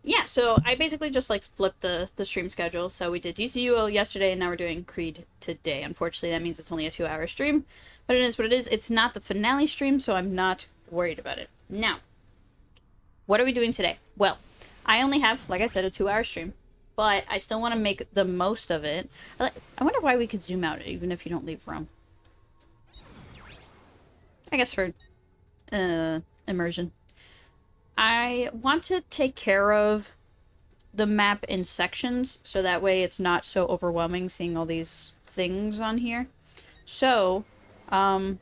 yeah, so I basically just like flipped the stream schedule. So we did DCU yesterday, and now we're doing Creed today. Unfortunately, that means it's only a 2-hour stream, but it is what it is. It's not the finale stream, so I'm not worried about it. Now, what are we doing today? Well, I only have, like I said, a 2-hour stream, but I still want to make the most of it. I wonder why we could zoom out even if you don't leave room. I guess for immersion. I want to take care of the map in sections, so that way it's not so overwhelming seeing all these things on here. So, I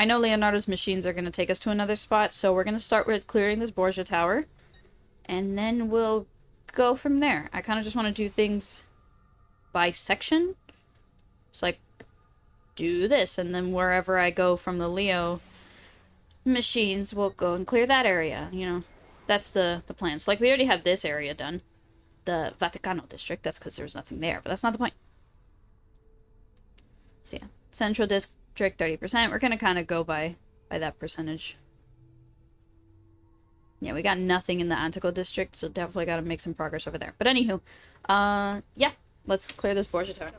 know Leonardo's machines are going to take us to another spot, so we're going to start with clearing this Borgia Tower, and then we'll go from there. I kind of just want to do things by section. It's like, do this, and then wherever I go from the Leo machines, we'll go and clear that area, you know. That's the plan. So, like, we already have this area done. The Vaticano district. That's because there's nothing there, but that's not the point. So, yeah. Central district, 30%. We're going to kind of go by that percentage. Yeah, we got nothing in the Antico district, so definitely got to make some progress over there. But anywho, yeah. Let's clear this Borgia Tower.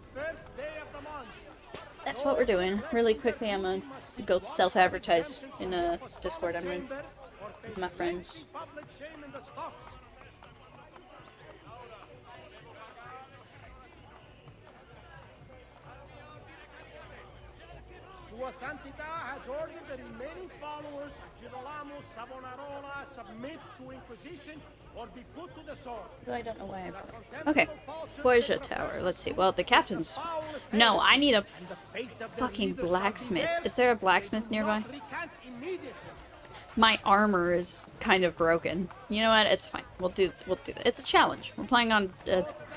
That's what we're doing. Really quickly, I'm gonna go self-advertise in a Discord I'm in with my friends. Sua Santità has ordered the remaining followers of Girolamo Savonarola submit to Inquisition or be put to the sword. I don't know why I... Okay. Borgia Tower. Let's see. Well, the captain's... No, I need a fucking blacksmith. Is there a blacksmith nearby? My armor is kind of broken. You know what? It's fine. We'll do that. It's a challenge. We're playing on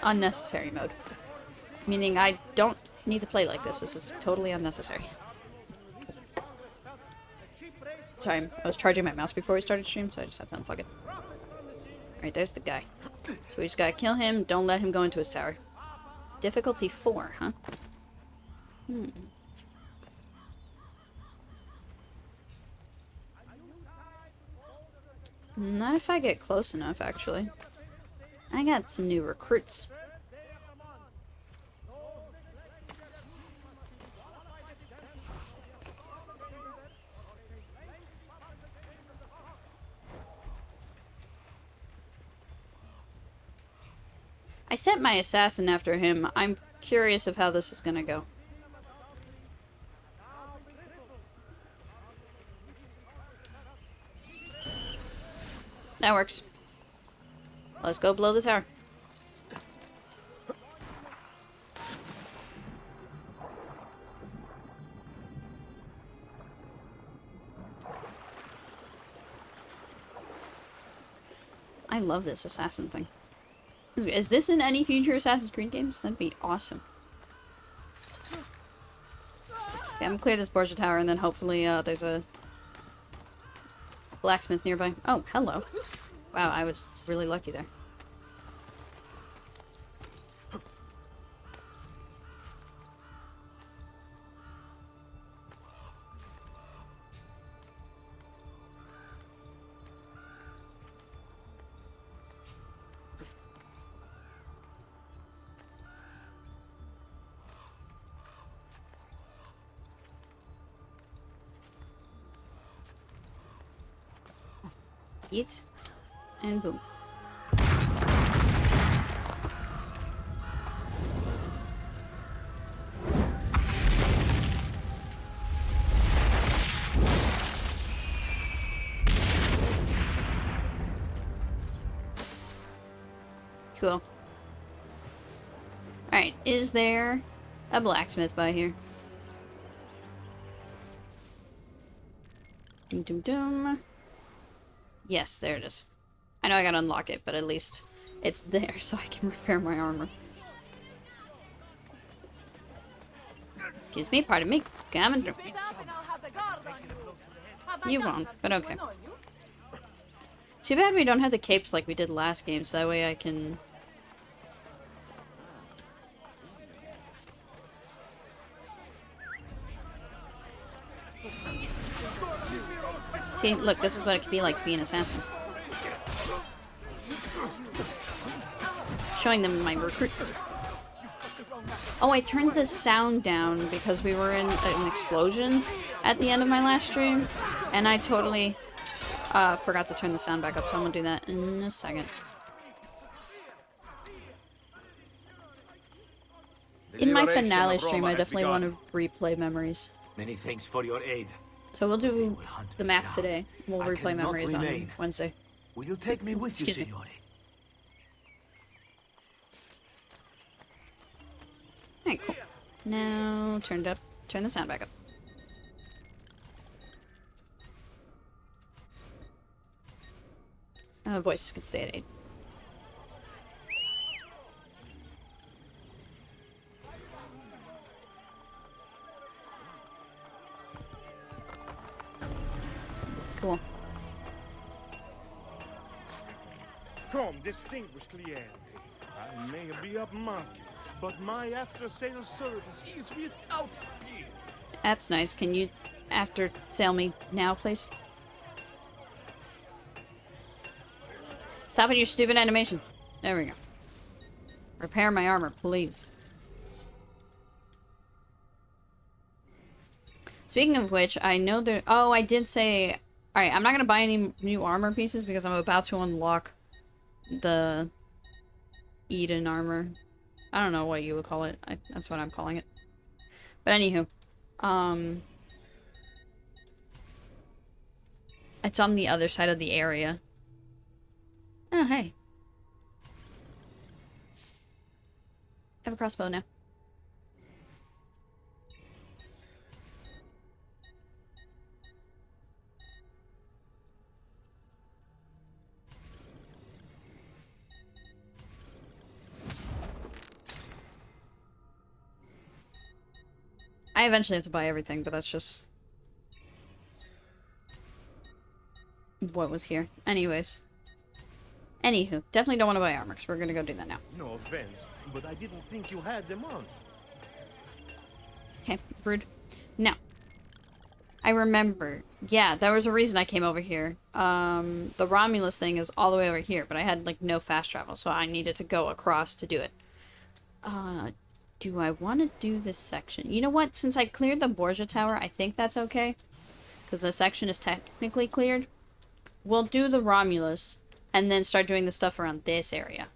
unnecessary mode. Meaning I don't need to play like this. This is totally unnecessary. Sorry, I was charging my mouse before we started stream, so I just had to unplug it. Alright, there's the guy. So we just gotta kill him. Don't let him go into his tower. Difficulty 4, huh? Not if I get close enough, actually. I got some new recruits. I sent my assassin after him. I'm curious of how this is gonna go. That works. Let's go blow the tower. I love this assassin thing. Is this in any future Assassin's Creed games? That'd be awesome. Okay, I'm gonna clear this Borgia Tower, and then hopefully there's a blacksmith nearby. Oh, hello. Wow, I was really lucky there. Eat, and boom. Cool. Alright, is there a blacksmith by here? Doom doom doom. Yes, there it is. I know I gotta unlock it, but at least it's there so I can repair my armor. Excuse me, pardon me. Come through. You won't, but okay. Too bad we don't have the capes like we did last game, so that way I can... See, look, this is what it could be like to be an assassin. showing them my recruits. Oh, I turned the sound down because we were in an explosion at the end of my last stream, and I totally forgot to turn the sound back up, so I'm gonna do that in a second. In my finale stream, I definitely want to replay memories. Many thanks for your aid. So we'll do the map today. We'll replay memories on Wednesday. Will you take me with you, Excuse me. signore? Alright, cool. Now, turn the sound back up. Voice could stay at 8. Cool. Come, distinguished client. I may be upmarket, but my after-sales service is without peer. That's nice. Can you after sale me now, please? Stop at your stupid animation. There we go. Repair my armor, please. Speaking of which, I know there... Oh, I did say... Alright, I'm not gonna buy any new armor pieces because I'm about to unlock the Eden armor. I don't know what you would call it. That's what I'm calling it. But anywho. It's on the other side of the area. Oh, hey. I have a crossbow now. I eventually have to buy everything, but that's just what was here. Anyways. Anywho, definitely don't want to buy armor, because we're going to go do that now. No offense, but I didn't think you had them on. Okay, rude. Now, I remember, yeah, there was a reason I came over here. The Romulus thing is all the way over here, but I had, like, no fast travel, so I needed to go across to do it. Do I want to do this section? You know what? Since I cleared the Borgia Tower, I think that's okay. Because the section is technically cleared. We'll do the Romulus, and then start doing the stuff around this area.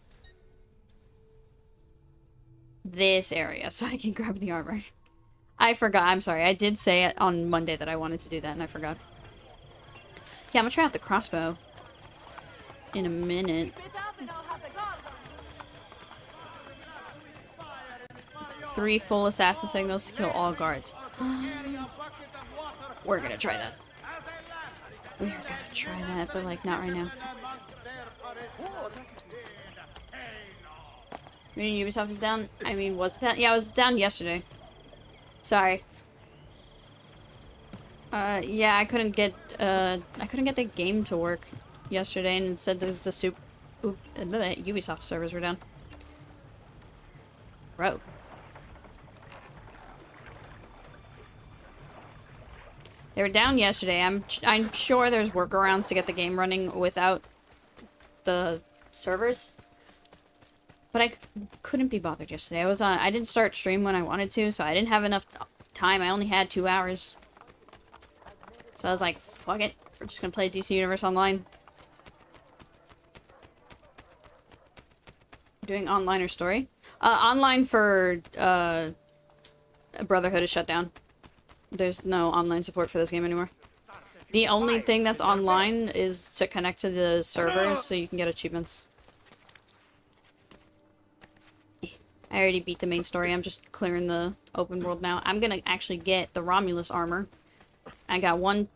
This area, so I can grab the armor. I forgot. I'm sorry. I did say it on Monday that I wanted to do that, and I forgot. Yeah, I'm gonna try out the crossbow in a minute. 3 full assassin signals to kill all guards. We're gonna try that. We're gonna try that, but like not right now. I mean, Ubisoft is down. I mean, was it down? Yeah, it was down yesterday. Sorry. Yeah, I couldn't get the game to work yesterday, and it said there's the Ubisoft servers were down. Bro. They were down yesterday. I'm sure there's workarounds to get the game running without the servers. But I couldn't be bothered yesterday. I didn't start stream when I wanted to, so I didn't have enough time. I only had 2 hours. So I was like, fuck it. We're just gonna play DC Universe Online. Doing online or story? Online for, Brotherhood is shut down. There's no online support for this game anymore. The only thing that's online is to connect to the servers so you can get achievements. I already beat the main story. I'm just clearing the open world now. I'm gonna actually get the Romulus armor. I got 1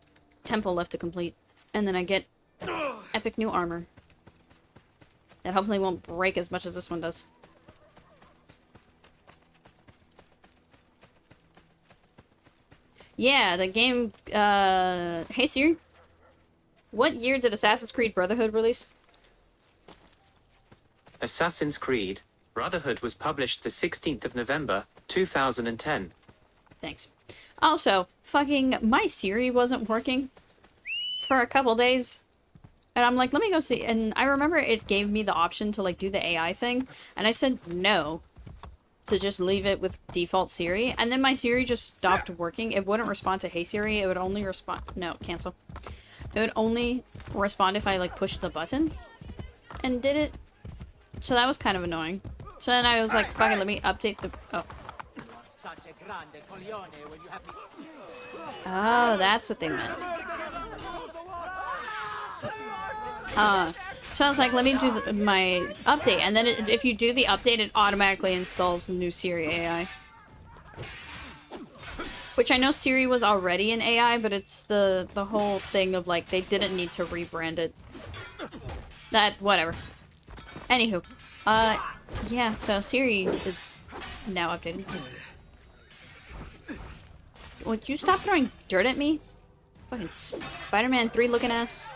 temple left to complete. And then I get epic new armor. That hopefully won't break as much as this one does. Yeah, the game, hey Siri. What year did Assassin's Creed Brotherhood release? Assassin's Creed Brotherhood was published the 16th of November, 2010. Thanks. Also, fucking my Siri wasn't working for a couple days. And I'm like, let me go see. And I remember it gave me the option to like do the AI thing. And I said no, to just leave it with default Siri. And then my Siri just stopped working. It wouldn't respond to Hey Siri. It would only respond. No, cancel. It would only respond if I like pushed the button and did it. So that was kind of annoying. So then I was like, fuck it, let me update the. Oh. Oh, that's what they meant. So I was like, let me do my update, and then if you do the update, it automatically installs the new Siri AI. Which I know Siri was already an AI, but it's the whole thing of like, they didn't need to rebrand it. That, whatever. Anywho. Yeah, so Siri is now updated. Would you stop throwing dirt at me? Fucking Spider-Man 3 looking ass.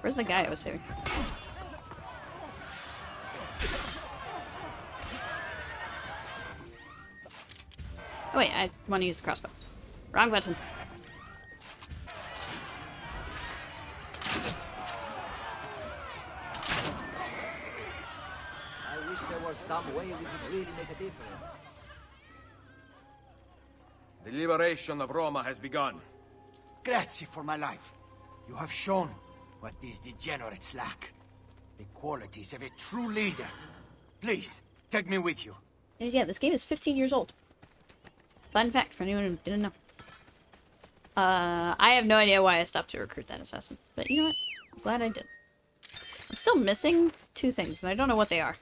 Where's the guy I was saving? Oh wait, I want to use the crossbow. Wrong button. I wish there was some way we could really make a difference. The liberation of Roma has begun. Grazie for my life. You have shown what these degenerates lack. The qualities of a true leader. Please, take me with you. Yeah, this game is 15 years old. Fun fact for anyone who didn't know. I have no idea why I stopped to recruit that assassin. But you know what? I'm glad I did. I'm still missing 2 things, and I don't know what they are.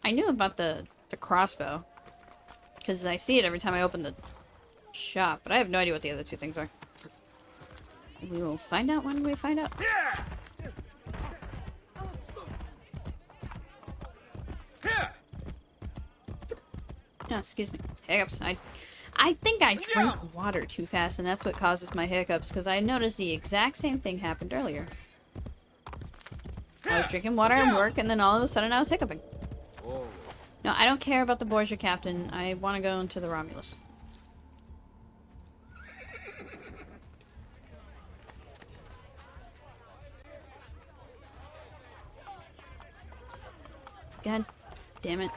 I knew about the crossbow. Because I see it every time I open the shop, but I have no idea what the other 2 things are. We will find out when we find out. Oh, excuse me. Hiccups. I think I drink water too fast, and that's what causes my hiccups, because I noticed the exact same thing happened earlier. I was drinking water at work, and then all of a sudden I was hiccuping. No, I don't care about the Borgia captain. I want to go into the Romulus. God damn it.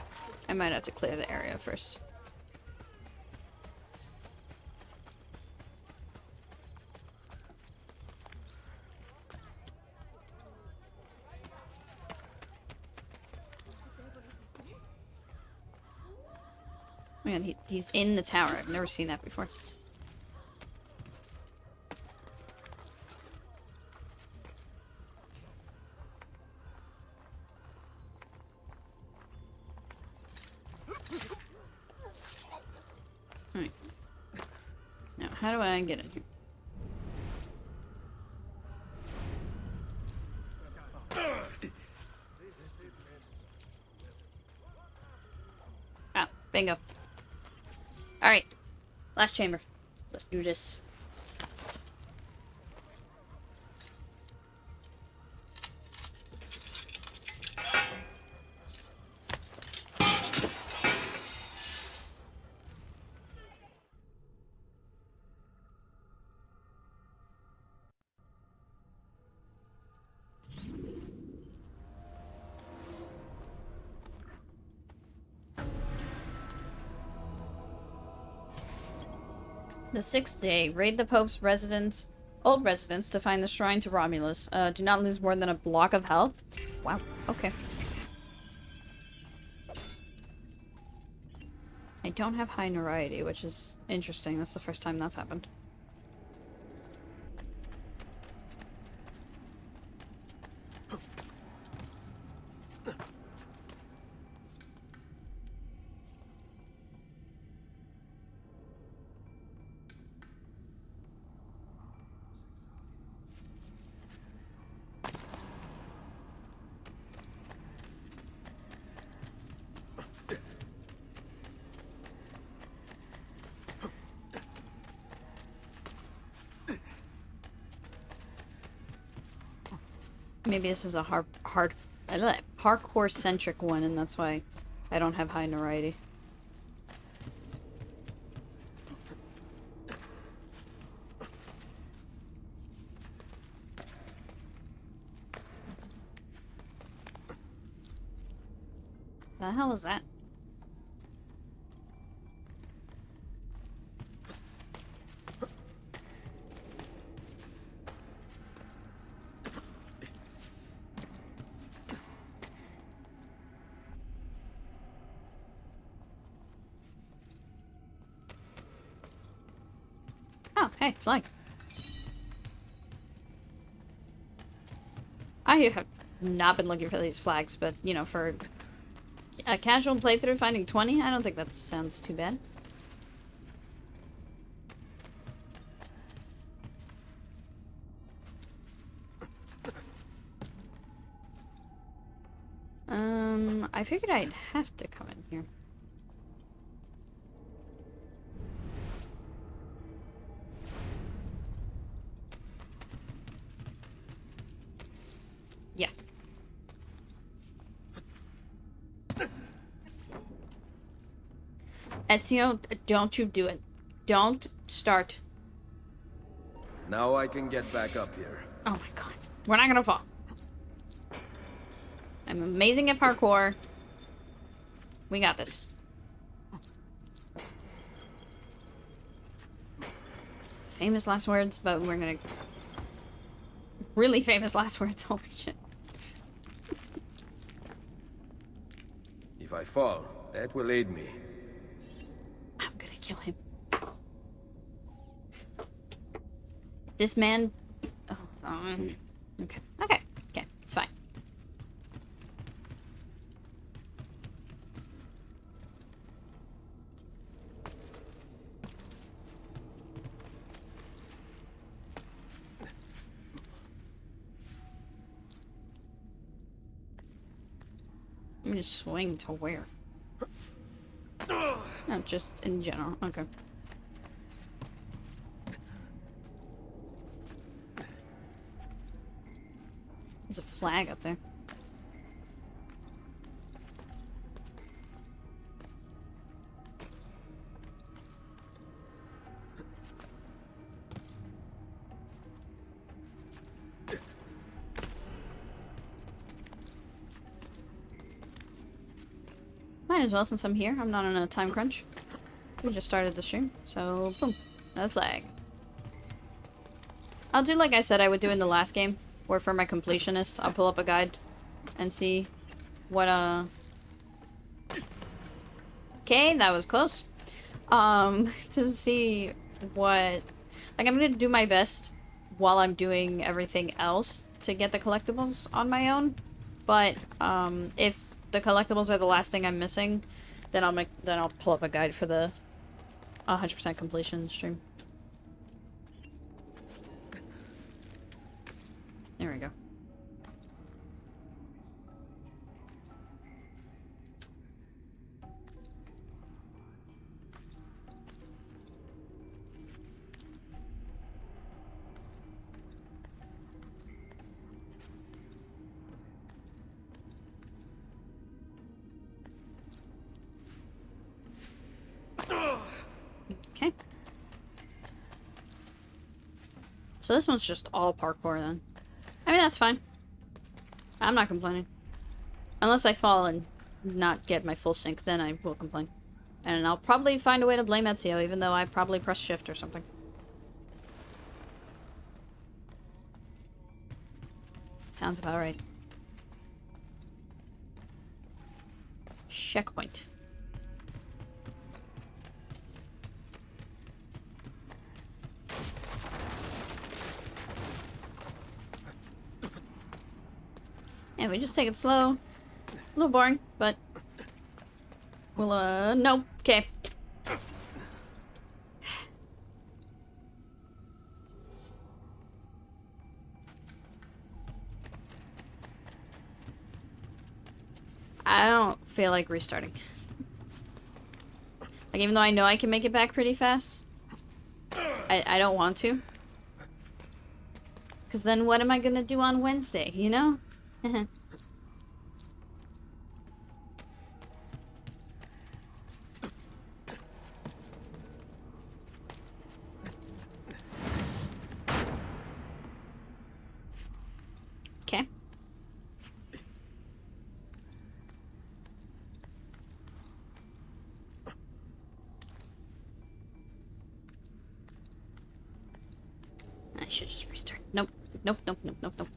I might have to clear the area first. Man, he's in the tower. I've never seen that before. Alright. Now, how do I get in here? Ah, bingo. Alright. Last chamber. Let's do this. The 6th day, raid the Pope's old residence to find the shrine to Romulus. Do not lose more than a block of health. Wow, okay. I don't have high notoriety, which is interesting. That's the first time that's happened. Maybe this is a hard parkour-centric one, and that's why I don't have high notoriety. The hell was that? Oh, hey, flag. I have not been looking for these flags, but, you know, for a casual playthrough, finding 20, I don't think that sounds too bad. I figured I'd have to come in here. Yeah. Ezio, don't you do it. Don't start. Now I can get back up here. Oh my god. We're not gonna fall. I'm amazing at parkour. We got this. Famous last words, but we're gonna... Really famous last words, holy shit. If I fall, that will aid me. I'm gonna kill him. This man... Oh, okay. Okay. Okay. It's fine. Let me just swing to where? No, just in general. Okay. There's a flag up there. Might as well, since I'm here. I'm not on a time crunch. We just started the stream, so boom, another flag. I'll do like I said I would do in the last game, where for my completionist, I'll pull up a guide and see what, Okay, that was close. To see what... Like, I'm gonna do my best while I'm doing everything else to get the collectibles on my own. But, if the collectibles are the last thing I'm missing, then I'll pull up a guide for the 100% completion stream. There we go. Okay. So this one's just all parkour then. I mean, that's fine. I'm not complaining. Unless I fall and not get my full sync, then I will complain. And I'll probably find a way to blame Ezio, even though I probably pressed shift or something. Sounds about right. Checkpoint. Yeah, we just take it slow. A little boring, but we'll, no. Okay. I don't feel like restarting. Like, even though I know I can make it back pretty fast, I don't want to. Because then what am I gonna do on Wednesday, you know? should just restart. Nope. Nope, nope, nope, nope, nope.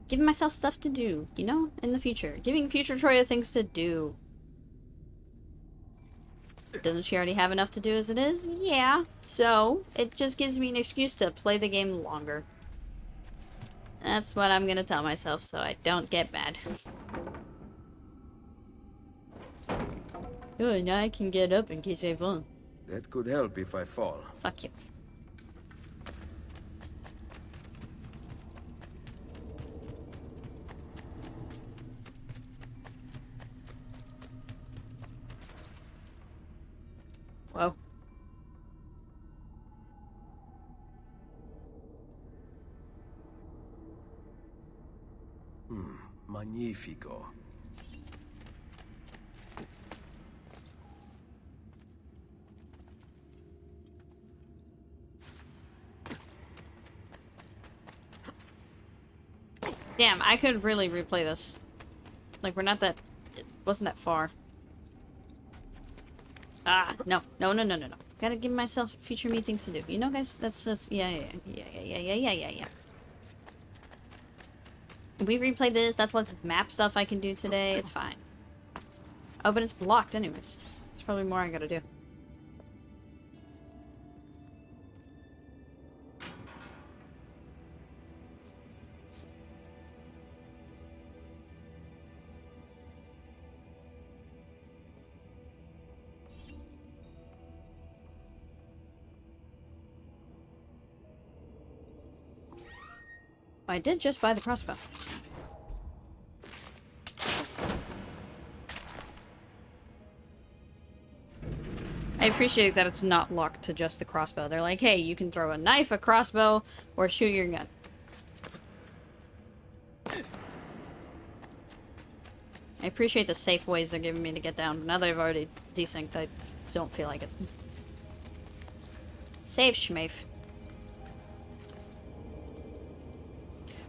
Giving myself stuff to do, you know, in the future. Giving future Troya things to do. Doesn't she already have enough to do as it is? Yeah. So, it just gives me an excuse to play the game longer. That's what I'm gonna tell myself so I don't get mad. Oh, now I can get up in case I fall. That could help if I fall. Fuck you. Whoa. Magnifico. Damn, I could really replay this. Like, we're not that... It wasn't that far. Ah, no. No, no, no, no, no. Gotta give myself future me things to do. You know, guys? That's yeah. We replayed this. That's lots of map stuff I can do today. It's fine. Oh, but it's blocked anyways. There's probably more I gotta do. I did just buy the crossbow. I appreciate that it's not locked to just the crossbow. They're like, hey, you can throw a knife, a crossbow, or shoot your gun. I appreciate the safe ways they're giving me to get down, but now that I've already desynced, I don't feel like it. Save schmafe.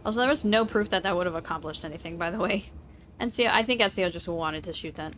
Also, there was no proof that that would have accomplished anything, by the way. Ezio, I think Ezio just wanted to shoot that.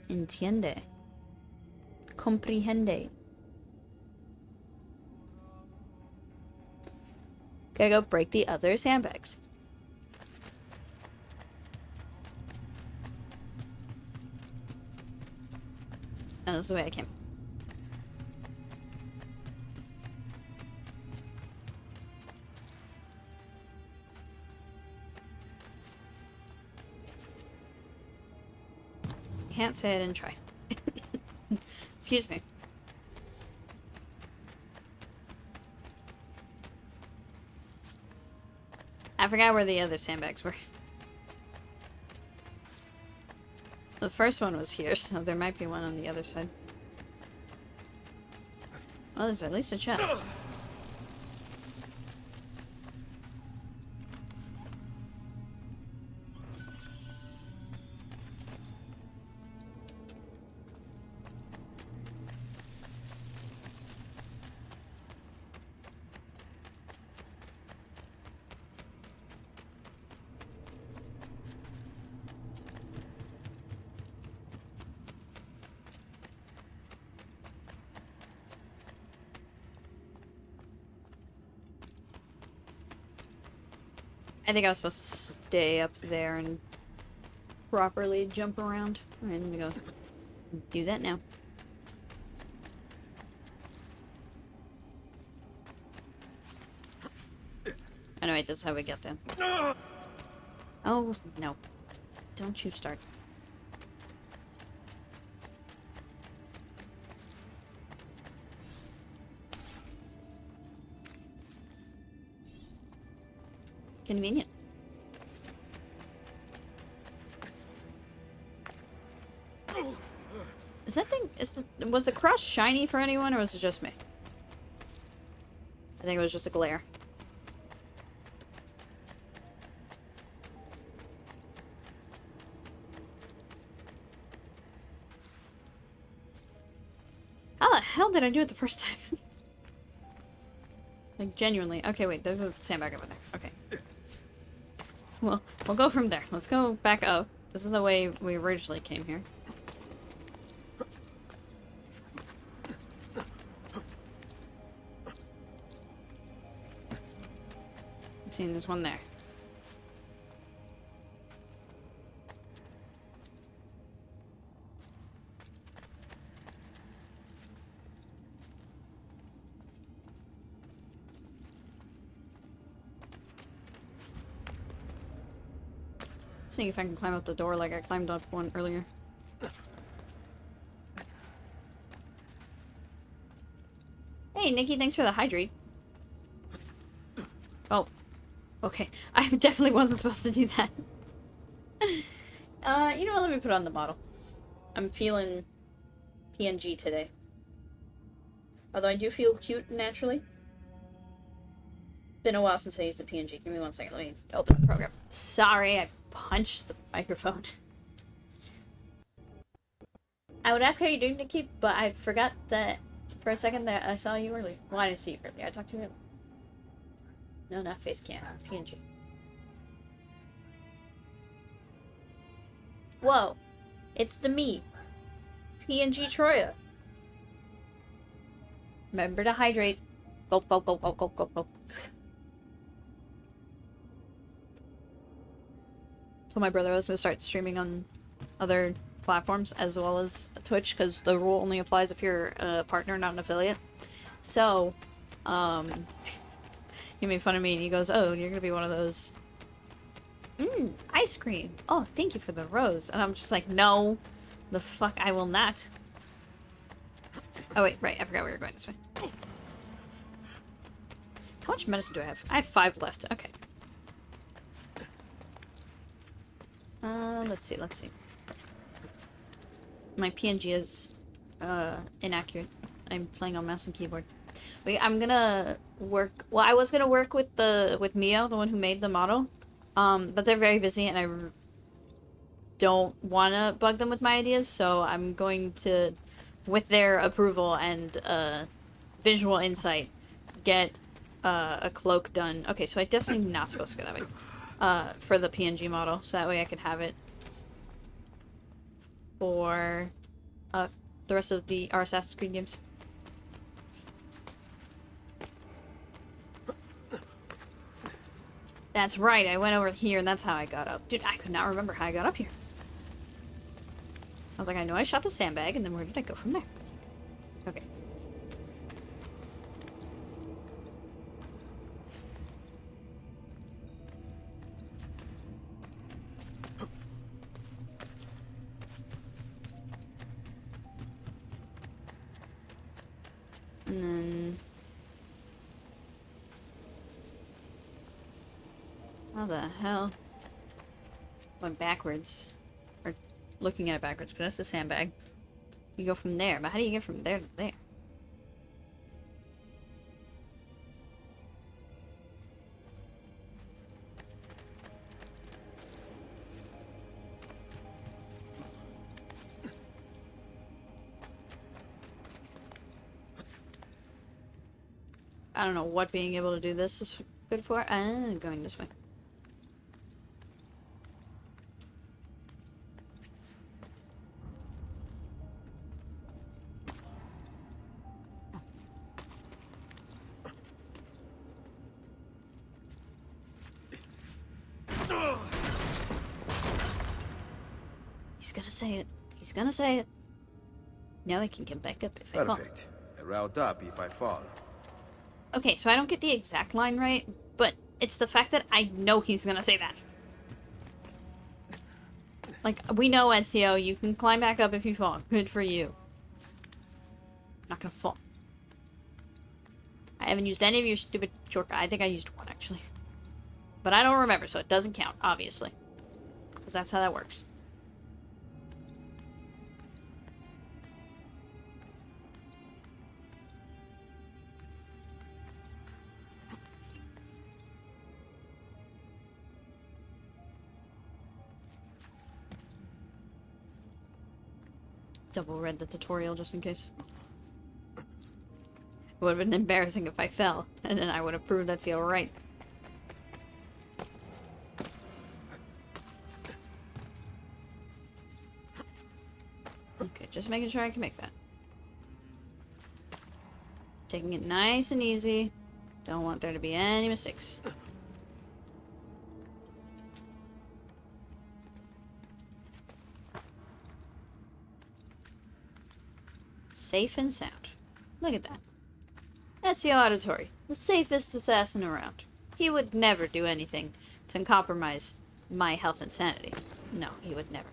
Entiende. Comprehende. Gotta go break the other sandbags. Oh, this is the way I came. Can't say I didn't try. Excuse me. I forgot where the other sandbags were. The first one was here, so there might be one on the other side. Well, there's at least a chest. I think I was supposed to stay up there and properly jump around. Alright, let me go do that now. Oh no, wait, that's how we get down. Oh, no. Don't you start. Convenient. Is that thing... was the cross shiny for anyone, or was it just me? I think it was just a glare. How the hell did I do it the first time? Like, genuinely. Okay, wait, there's a sandbag over there. Okay. Well, we'll go from there. Let's go back up. This is the way we originally came here. See, there's one there. Seeing if I can climb up the door like I climbed up one earlier. Hey, Nikki, thanks for the hydrate. Oh. Okay. I definitely wasn't supposed to do that. You know what? Let me put on the model. I'm feeling PNG today. Although I do feel cute naturally. Been a while since I used the PNG. Give me 1 second. Let me open the program. Sorry, I punched the microphone. I would ask how you're doing, Nikki, but I forgot that for a second that I saw you earlier. Well, I didn't see you earlier. I talked to you earlier. No, not face cam. PNG. Whoa. It's the me. PNG Troya. Remember to hydrate. Gulp, gulp, gulp, gulp, gulp, gulp, gulp. Told my brother I was going to start streaming on other platforms as well as Twitch, because the rule only applies if you're a partner, not an affiliate. So, he made fun of me and he goes, oh, you're gonna be one of those. Ice cream. Oh, thank you for the rose. And I'm just like, no, the fuck, I will not. Oh wait, right, I forgot we were going this way. How much medicine do I have? I have 5 left. Okay. Let's see. My PNG is, inaccurate. I'm playing on mouse and keyboard. Wait, I'm gonna work... Well, I was gonna work with Mio, the one who made the model. But they're very busy and I don't want to bug them with my ideas, so I'm going to, with their approval and visual insight, get a cloak done. Okay, so I definitely not supposed to go that way. For the PNG model, so that way I can have it for the rest of our Assassin's Creed games. That's right, I went over here and that's how I got up. Dude, I could not remember how I got up here. I was like, I know I shot the sandbag, and then where did I go from there? Okay. And then... How the hell? Went backwards. Or looking at it backwards, because that's the sandbag. You go from there, but how do you get from there to there? I don't know what being able to do this is good for. Going this way. He's gonna say it. He's gonna say it. Now I can get back up if I fall. Perfect. A route up if I fall. Okay, so I don't get the exact line right, but it's the fact that I know he's gonna say that. Like, we know, Ezio, you can climb back up if you fall. Good for you. Not gonna fall. I haven't used any of your stupid shortcut. I think I used one, actually. But I don't remember, so it doesn't count, obviously. Because that's how that works. double read the tutorial just in case. It would have been embarrassing if I fell, and then I would have proved that's alright. Okay, just making sure I can make that. Taking it nice and easy. Don't want there to be any mistakes. Safe and sound. Look at that. Ezio Auditore, the safest assassin around. He would never do anything to compromise my health and sanity. No, he would never.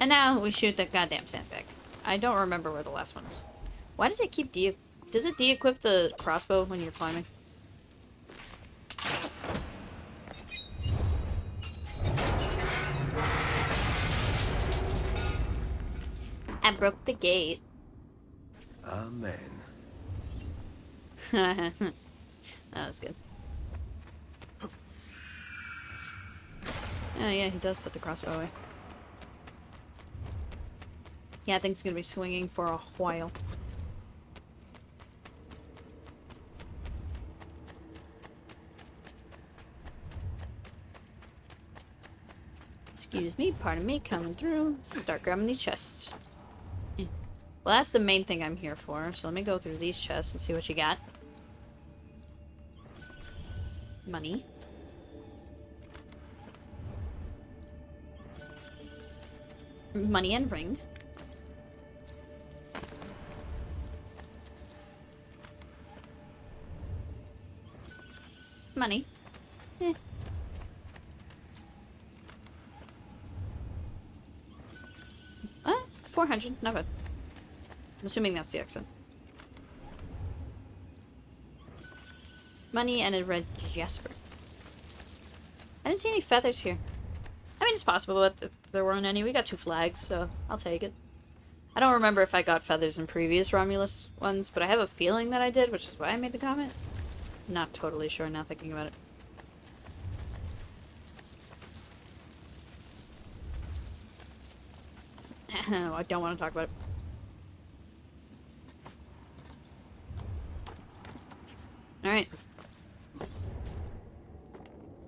And now we shoot the goddamn sandbag. I don't remember where the last one is. Why does it keep does it de-equip the crossbow when you're climbing? I broke the gate. Amen. That was good. Oh yeah, he does put the crossbow away. Yeah, I think it's gonna be swinging for a while. Excuse me, pardon me, coming through. Start grabbing these chests. Well, that's the main thing I'm here for, so let me go through these chests and see what you got. Money. Money and ring. Money. 400, not bad. I'm assuming that's the exit. Money and a red jasper. I didn't see any feathers here. I mean, it's possible, but if there weren't any. We got 2 flags, so I'll take it. I don't remember if I got feathers in previous Romulus ones, but I have a feeling that I did, which is why I made the comment. Not totally sure now thinking about it. I don't want to talk about it. Alright.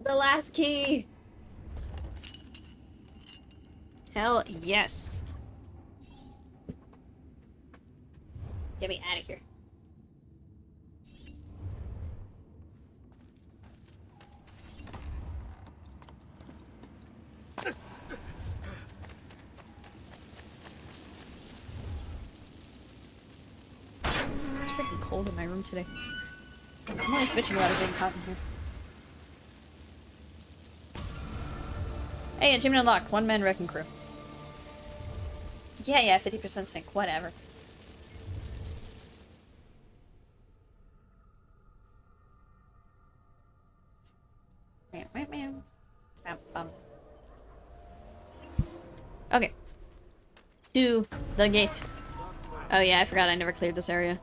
The last key! Hell yes. Get me out of here. It's freaking cold in my room today. I'm always bitching about it being hot in here. Hey, achievement unlocked. 1-man wrecking crew. Yeah, 50% sync. Whatever. Okay. To the gate. Oh yeah, I forgot I never cleared this area.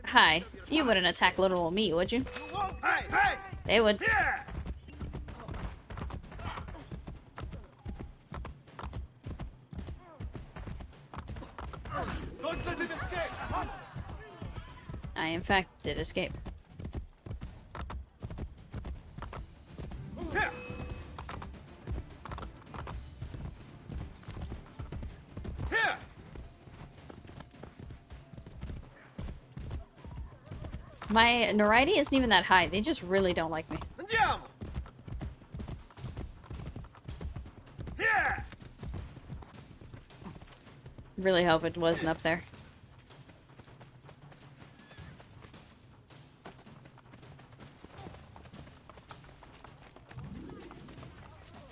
Hi. You wouldn't attack little old me, would you? Hey, hey! They would. Yeah! Don't let him escape! I, in fact, did escape. Here! Here! My notoriety isn't even that high. They just really don't like me. Andiamo! Here! Really hope it wasn't up there.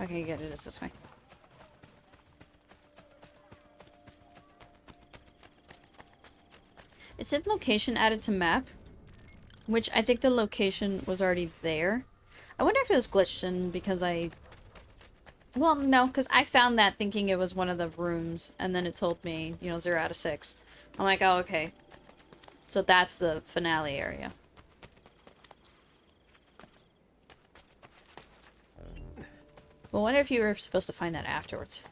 Okay, good. It is this way. It said location added to map, which I think the location was already there. I wonder if it was glitched in because I... Well, no, because I found that thinking it was one of the rooms, and then it told me, you know, 0 out of 6. I'm like, oh, okay. So that's the finale area. Well, I wonder if you were supposed to find that afterwards.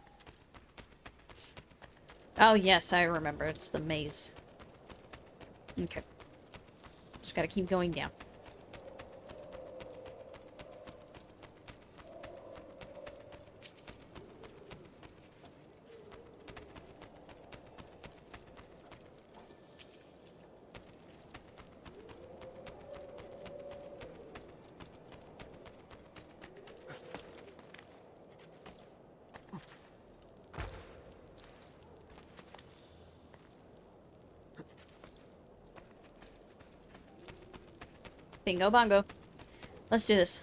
Oh, yes, I remember. It's the maze. Okay. Just gotta keep going down. Bingo bongo. Let's do this.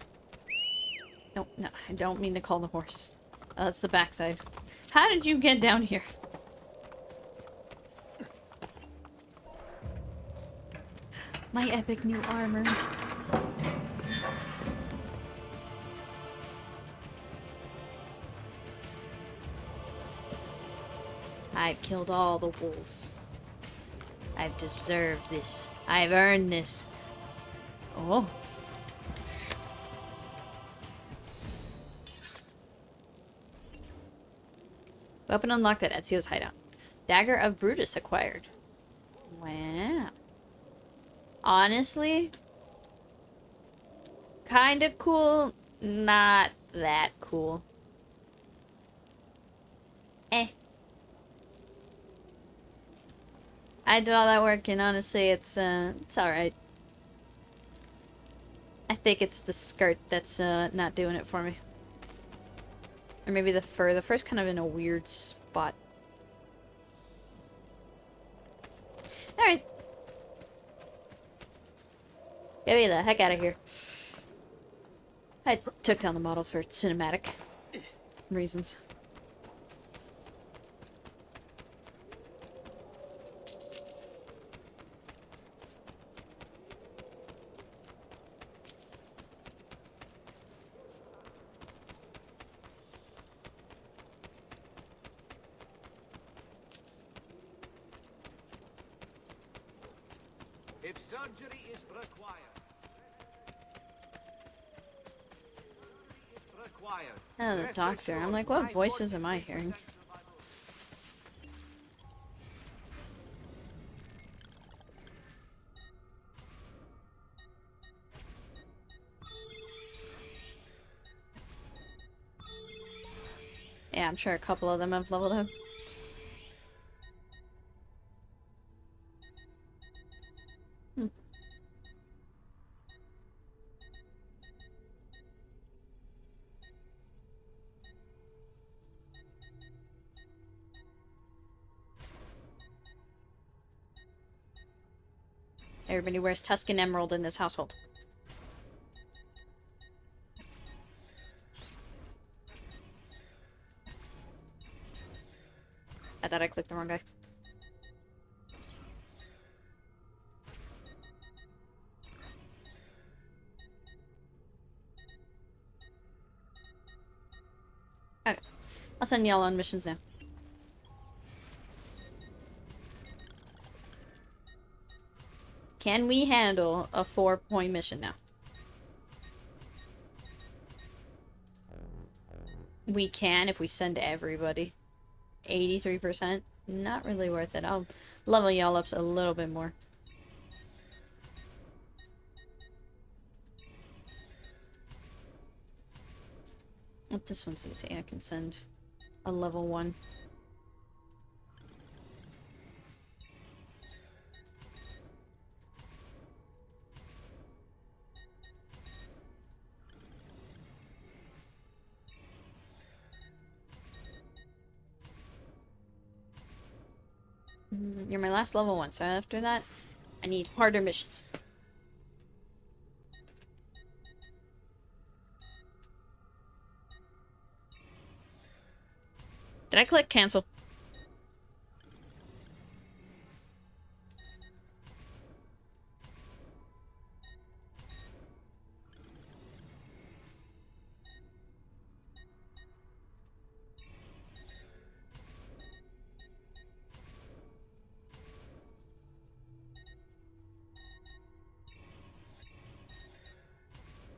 No, no, I don't mean to call the horse. That's the backside. How did you get down here? My epic new armor. I've killed all the wolves. I've deserved this. I've earned this. Oh. Weapon unlocked at Ezio's hideout. Dagger of Brutus acquired. Wow. Honestly, kind of cool, not that cool. Eh. I did all that work and honestly it's alright. I think it's the skirt that's not doing it for me. Or maybe the fur. The fur's kind of in a weird spot. Alright. Get me the heck out of here. I took down the model for cinematic reasons. If surgery is required. Oh, the doctor. I'm like, what voices am I hearing? Yeah, I'm sure a couple of them have leveled up. Everybody wears Tuscan Emerald in this household. I thought I clicked the wrong guy. Okay. I'll send y'all on missions now. Can we handle a 4-point mission now? We can if we send everybody. 83%. Not really worth it. I'll level y'all up a little bit more. Well, this one's easy. I can send a level 1. You're my last level 1, so after that, I need harder missions. Did I click cancel?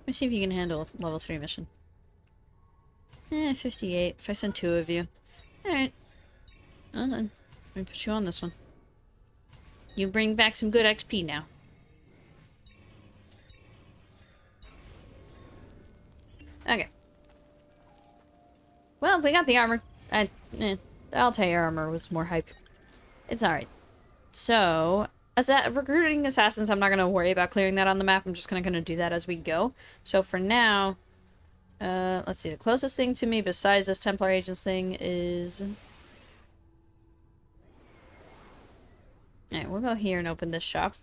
Let me see if you can handle a level 3 mission. 58. If I send 2 of you. Alright. Well then. Let me put you on this one. You bring back some good XP now. Okay. Well, we got the armor. The Altair armor was more hype. It's alright. So, recruiting assassins, I'm not going to worry about clearing that on the map. I'm just going to do that as we go. So for now, let's see. The closest thing to me besides this Templar Agents thing is... Alright, we'll go here and open this shop.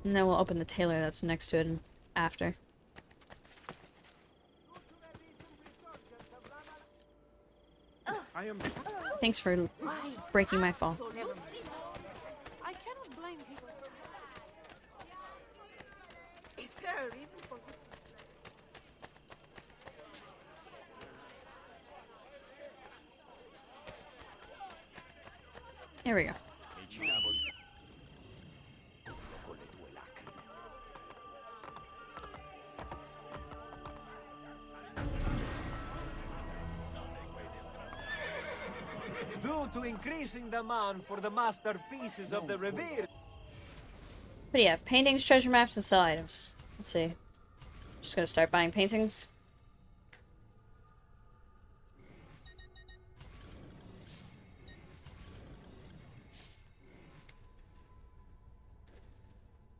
And then we'll open the tailor that's next to it after. I am. Thanks for breaking my fall. I cannot blame people. Is there a reason for this? Here we go. Due to increasing demand for the masterpieces of the Revere. What do you have? Paintings, treasure maps, and sell items. Let's see. Just gonna start buying paintings.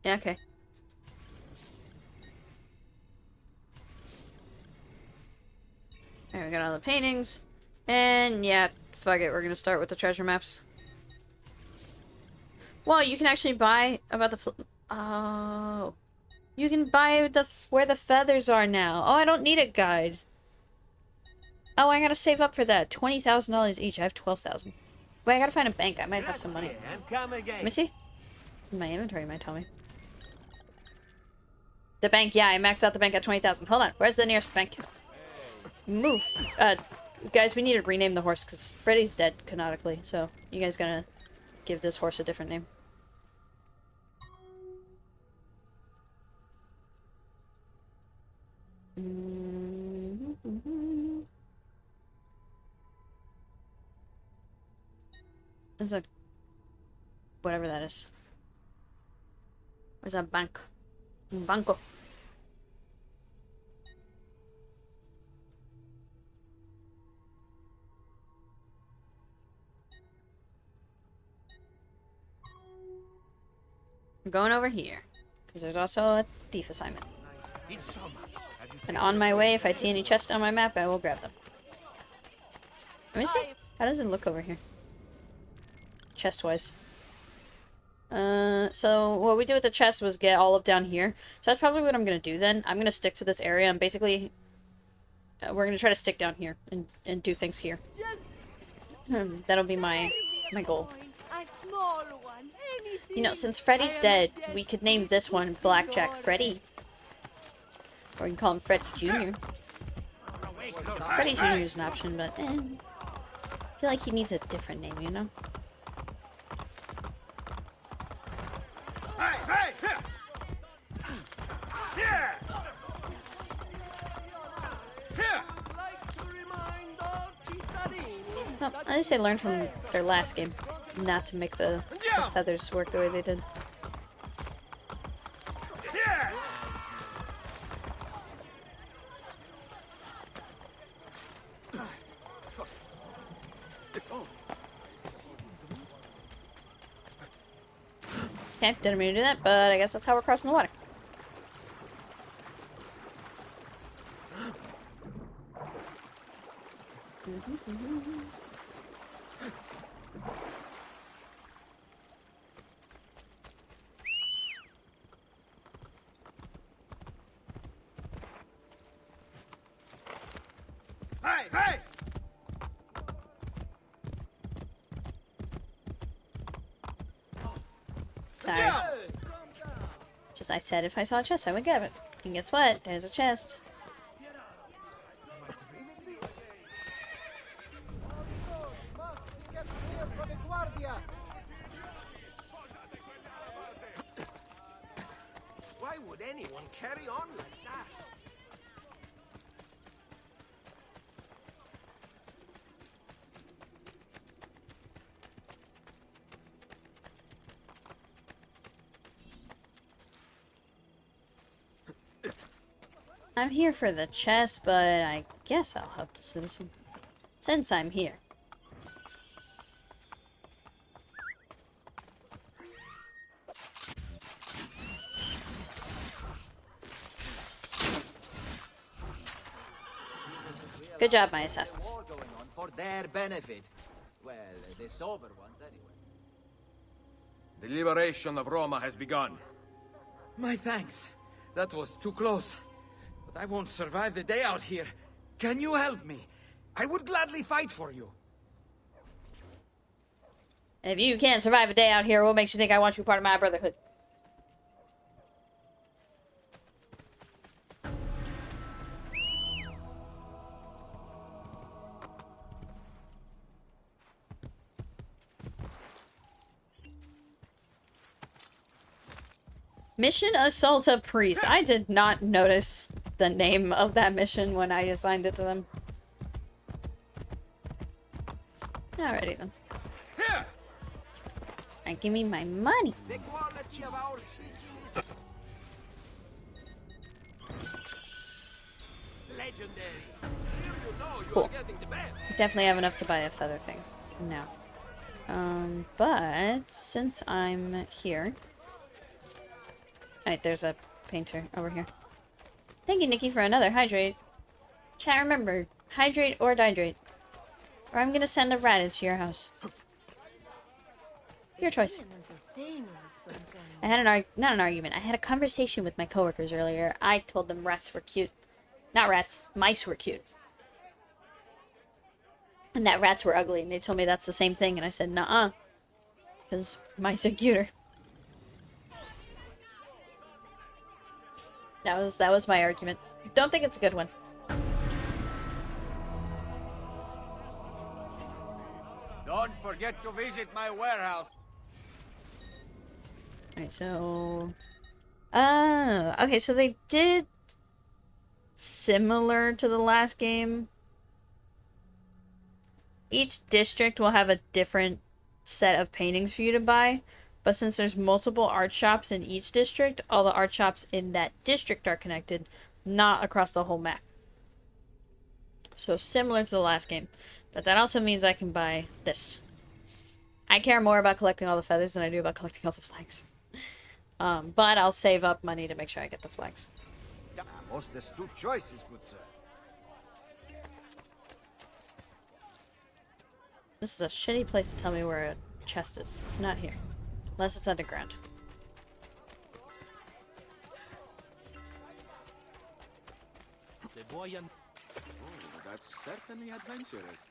Yeah, okay. Alright, we got all the paintings. And yeah, fuck it, we're gonna start with the treasure maps. Well, you can actually buy about the oh. You can buy where the feathers are now. Oh, I don't need a guide. Oh, I gotta save up for that. $20,000 each. I have 12,000. Wait, I gotta find a bank. I might have some money. And come again. Let me see. My inventory might tell me. The bank, yeah, I maxed out the bank at 20,000. Hold on, where's the nearest bank? Move. Guys, we need to rename the horse because Freddy's dead canonically. So you guys gotta give this horse a different name. It's a whatever that is. Where's that bank? Banco. I'm going over here because there's also a thief assignment. And on my way, if I see any chests on my map, I will grab them. Let me see. How does it look over here? Chest-wise. So what we did with the chest was get all of down here. So that's probably what I'm gonna do then. I'm gonna stick to this area and basically we're gonna try to stick down here and do things here. That'll be my goal. A small one. Anything. You know, since Freddy's dead, we could name this one Blackjack Freddy. Or you can call him Freddy Jr. Freddy Jr. is an option, but I feel like he needs a different name, you know? Well, at least they learned from their last game not to make the feathers work the way they did. Okay, didn't mean to do that, but I guess that's how we're crossing the water. Hey, hey! Sorry. Just I said if I saw a chest, I would grab it. And guess what? There's a chest. Why would anyone carry on like that? I'm here for the chest, but I guess I'll help the citizen. Since I'm here. Good job, my assassins. War going on for their benefit. Well, the sober ones anyway. The liberation of Roma has begun. My thanks. That was too close. But I won't survive the day out here. Can you help me? I would gladly fight for you. If you can't survive a day out here, what makes you think I want you part of my brotherhood? Mission Assault a Priest. I did not notice the name of that mission when I assigned it to them. Alrighty then. And give me my money. The quality of our species. Legendary. Here you know you Cool. are getting the best. Definitely have enough to buy a feather thing. No. But since I'm here. Alright, there's a painter over here. Thank you, Nikki, for another hydrate. Chat, remember, hydrate or dihydrate. Or I'm gonna send a rat into your house. Your choice. I had not an argument. I had a conversation with my coworkers earlier. I told them rats were cute. Not rats, mice were cute. And that rats were ugly, and they told me that's the same thing, and I said, nuh-uh. Because mice are cuter. That was my argument. Don't think it's a good one. Don't forget to visit my warehouse. Alright, so... okay, so they did similar to the last game. Each district will have a different set of paintings for you to buy. But since there's multiple art shops in each district, all the art shops in that district are connected, not across the whole map. So similar to the last game. But that also means I can buy this. I care more about collecting all the feathers than I do about collecting all the flags. But I'll save up money to make sure I get the flags. Most astute choices, good sir. This is a shitty place to tell me where a chest is. It's not here. Unless it's underground. Oh, that's certainly adventurous.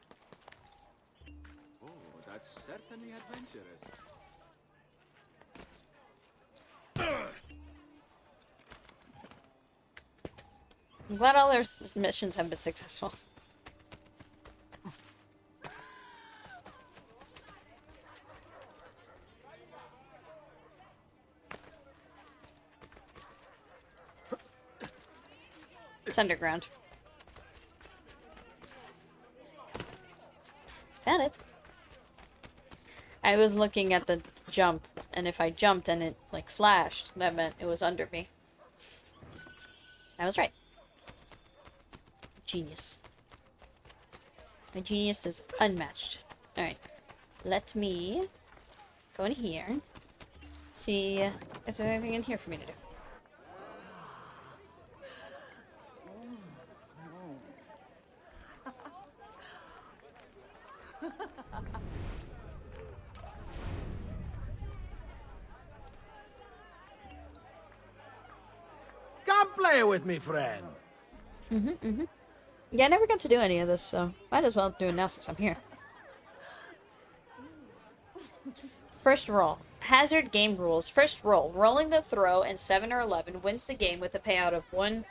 Oh, that's certainly adventurous. I'm glad all their missions have been successful. It's underground. Found it. I was looking at the jump, and if I jumped and it, like, flashed, that meant it was under me. I was right. Genius. My genius is unmatched. Alright. Let me go in here. See if there's anything in here for me to do. Come play with me, friend. Yeah, I never got to do any of this, so might as well do it now since I'm here. First roll. Hazard game rules. First roll. Rolling the throw in 7 or 11 wins the game with a payout of 1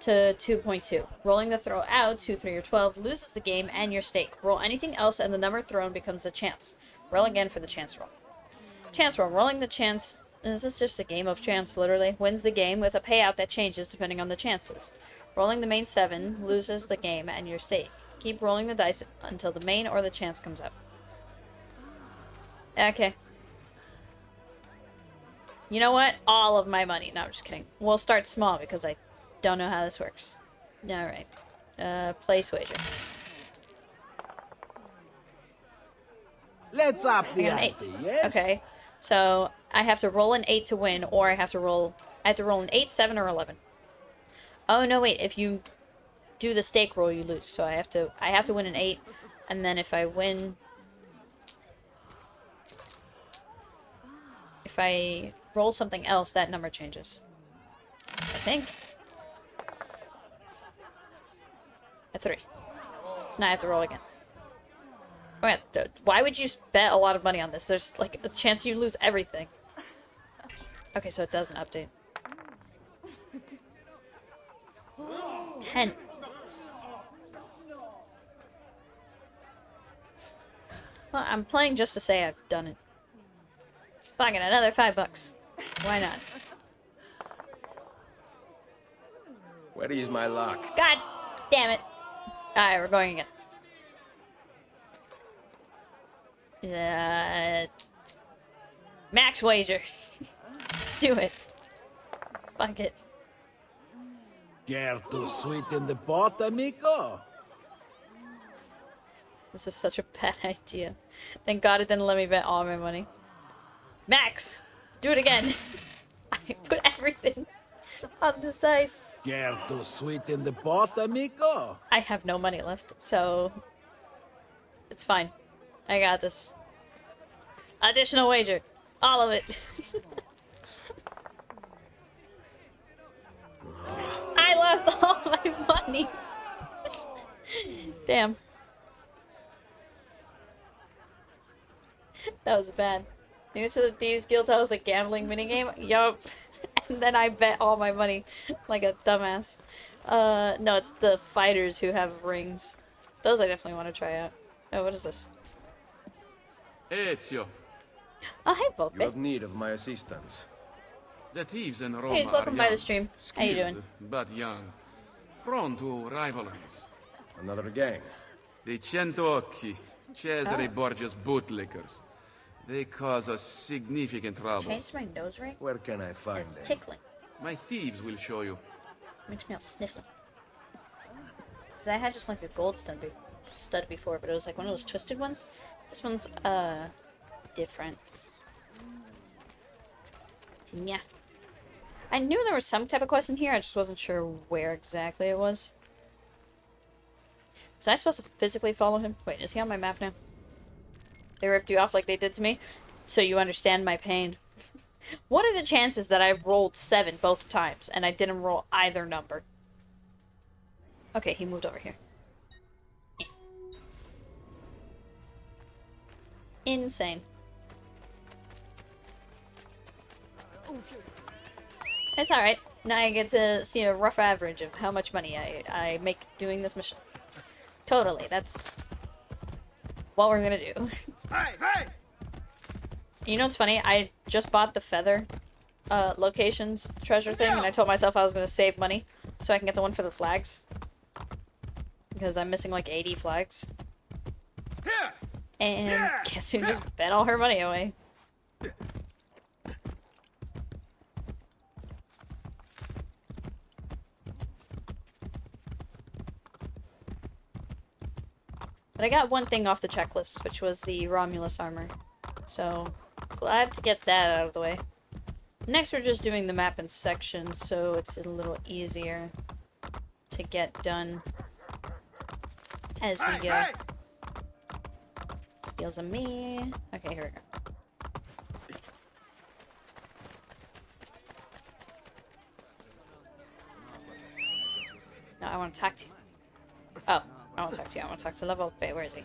to 2.2. Rolling the throw out, 2, 3, or 12, loses the game and your stake. Roll anything else and the number thrown becomes a chance. Roll again for the chance roll. Chance roll. Rolling the chance... Is this just a game of chance, literally? Wins the game with a payout that changes depending on the chances. Rolling the main 7 loses the game and your stake. Keep rolling the dice until the main or the chance comes up. Okay. You know what? All of my money. No, I'm just kidding. We'll start small because I don't know how this works. Alright. Place wager. Let's up I the got an 8. ante, yes? Okay. So I have to roll an 8 to win, or I have to roll an 8, 7, or 11. Oh no, wait, if you do the stake roll, you lose. So I have to win an 8, and then if I win, if I roll something else, that number changes. I think. A 3. So now I have to roll again. Okay, why would you bet a lot of money on this? There's like a chance you lose everything. Okay, so it doesn't update. 10. Well, I'm playing just to say I've done it. Fuck it, another $5. Why not? Where is my luck? God damn it. Alright, we're going again. Max wager. Do it. Fuck it. Care to sweeten the pot, amigo? This is such a bad idea. Thank God it didn't let me bet all my money. Max! Do it again. I put everything on this dice. Care to sweeten the pot, amigo? I have no money left, so it's fine. I got this. Additional wager. All of it. I lost all my money. Damn. That was bad. New to the Thieves Guild, that was a gambling minigame? Yup. And then I bet all my money like a dumbass. No, it's the fighters who have rings. Those I definitely want to try out. Oh, what is this? Ezio, Oh, hey, You Volpe. have need of my assistance. the thieves in Roma Hey, welcome are by the young, stream. How you skilled, doing? but young. Prone to rivalries. Another gang. The Centocchi, Cesare Oh. Borgia's bootlickers. They cause us significant trouble. Changed my nose ring? Where can I find It's them? tickling. My thieves will show you. Makes me all sniffly. Because I had just like a gold stud before, but it was like one of those twisted ones. This one's, different. Yeah. I knew there was some type of quest in here, I just wasn't sure where exactly it was. Was I supposed to physically follow him? Wait, is he on my map now? They ripped you off like they did to me? So you understand my pain. What are the chances that I rolled 7 both times, and I didn't roll either number? Okay, he moved over here. Yeah. Insane. It's alright. Now I get to see a rough average of how much money I make doing this mission. Totally, that's what we're gonna do. Hey, hey! You know what's funny? I just bought the feather locations treasure thing, and I told myself I was gonna save money so I can get the one for the flags. Because I'm missing like 80 flags. And guess who just bet all her money away? But I got one thing off the checklist, which was the Romulus armor. So, glad to get that out of the way. Next, we're just doing the map in sections, so it's a little easier to get done as we go. Skills on me. Okay, here we go. No, I want to talk to you. Oh, I want to talk to you. I want to talk to Level. Wait, where is he?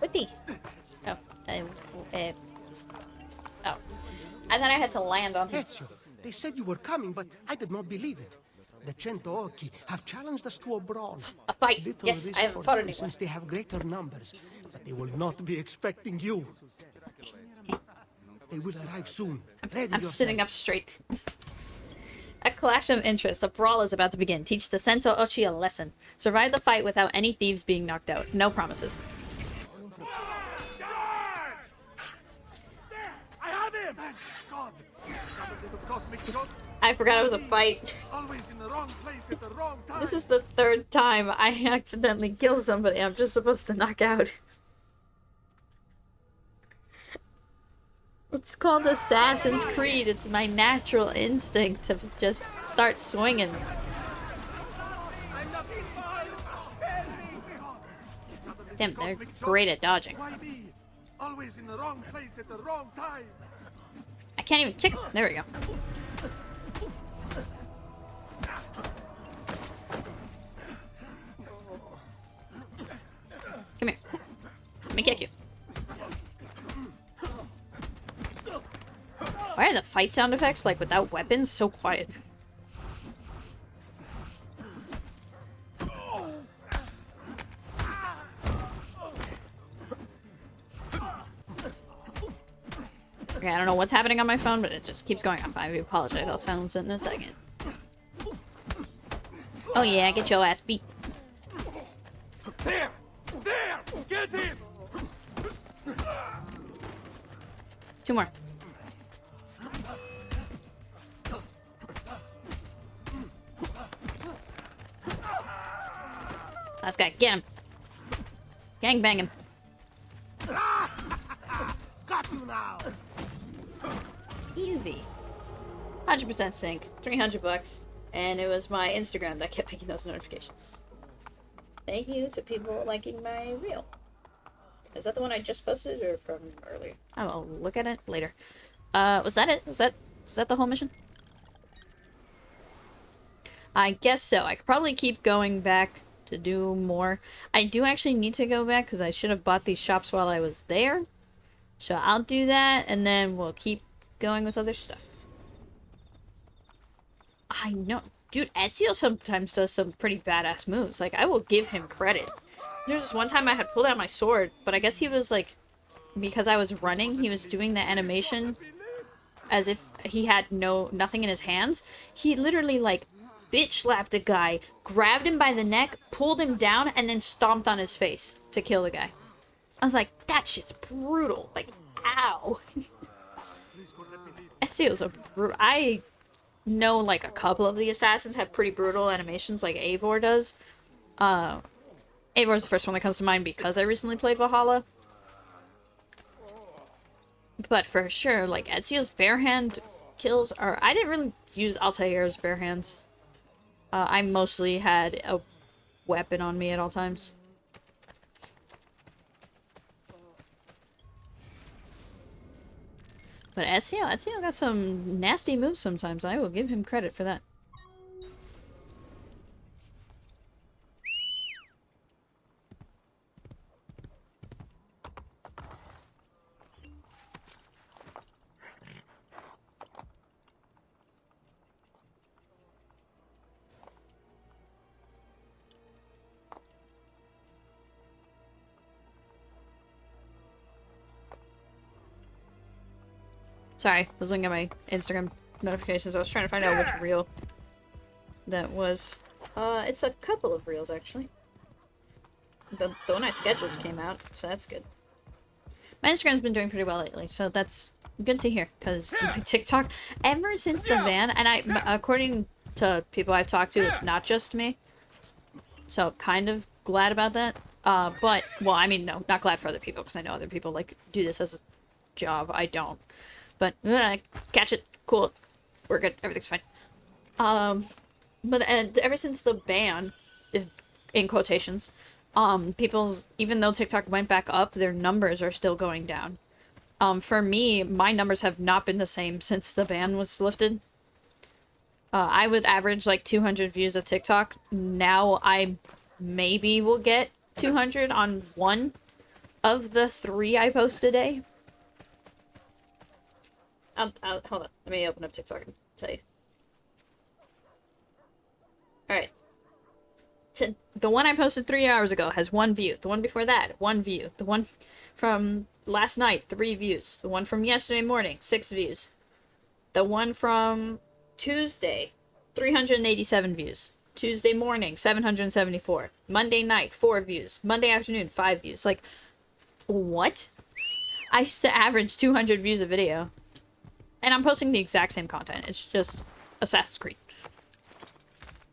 Whippy. Oh, oh. I thought I had to land on him. Ezio, they said you were coming, but I did not believe it. The Centocchi have challenged us to a brawl. A fight. Little Yes, risk I haven't for fought them anyone. since they have greater numbers, but they will not be expecting you. They will arrive soon. Ready I'm sitting up straight. A clash of interest. A brawl is about to begin. Teach the Centocchi a lesson. Survive the fight without any thieves being knocked out. No promises. I have him! God! Another little cosmic shot. I forgot it was a fight. Always in the wrong place at the wrong time. This is the third time I accidentally kill somebody I'm just supposed to knock out. It's called Assassin's Creed. It's my natural instinct to just start swinging. Damn, they're great at dodging. Why me? Always in the wrong place at the wrong time. I can't even kick him. There we go. Come here. Let me kick you. Why are the fight sound effects, like, without weapons, so quiet? Okay, I don't know what's happening on my phone, but it just keeps going up. I apologize. I'll silence it in a second. Oh yeah, get your ass beat. There! There! Get him! Two more. Last guy, get him. Gang bang him. Got you now. Easy. 100% sync. $300. And it was my Instagram that kept making those notifications. Thank you to people liking my reel. Is that the one I just posted or from earlier? I'll look at it later. Was that it? Is that the whole mission? I guess so. I could probably keep going back to do more. I do actually need to go back because I should have bought these shops while I was there. So I'll do that and then we'll keep going with other stuff. I know. Dude, Ezio sometimes does some pretty badass moves. Like, I will give him credit. There's this one time I had pulled out my sword, but I guess he was like, because I was running, he was doing the animation as if he had nothing in his hands. He literally, like, bitch slapped a guy, grabbed him by the neck, pulled him down, and then stomped on his face to kill the guy. I was like, that shit's brutal. Like, ow. Ezio's a brutal. I know, like, a couple of the assassins have pretty brutal animations, like Eivor does. Eivor's the first one that comes to mind because I recently played Valhalla. But for sure, like, Ezio's bare hand kills are... I didn't really use Altair's bare hands. I mostly had a weapon on me at all times. But Ezio got some nasty moves sometimes. I will give him credit for that. Sorry, I was looking at my Instagram notifications. I was trying to find out which reel that was. It's a couple of reels, actually. The one I scheduled came out, so that's good. My Instagram's been doing pretty well lately, so that's good to hear, because my TikTok, ever since the ban, and according to people I've talked to, it's not just me. So, kind of glad about that. But, well, I mean, no, not glad for other people, because I know other people, like, do this as a job. I don't. But, catch it. Cool. We're good. Everything's fine. But ever since the ban, in quotations, people's, even though TikTok went back up, their numbers are still going down. For me, my numbers have not been the same since the ban was lifted. I would average like 200 views of TikTok. Now I maybe will get 200 on one of the 3 I post a day. Hold on. Let me open up TikTok and tell you. Alright. The one I posted 3 hours ago has 1 view. The one before that, 1 view. The one from last night, 3 views. The one from yesterday morning, 6 views. The one from Tuesday, 387 views. Tuesday morning, 774. Monday night, 4 views. Monday afternoon, 5 views. Like, what? I used to average 200 views a video. And I'm posting the exact same content. It's just Assassin's Creed.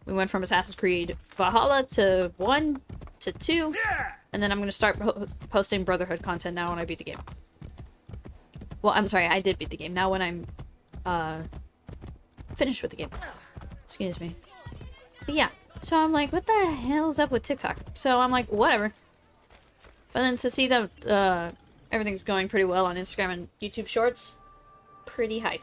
We went from Assassin's Creed Valhalla to 1 to 2. And then I'm going to start posting Brotherhood content now when I beat the game. Well, I'm sorry, I did beat the game. Now when I'm finished with the game. Excuse me. But yeah, so I'm like, what the hell is up with TikTok? So I'm like, whatever. But then to see that everything's going pretty well on Instagram and YouTube Shorts, pretty hype.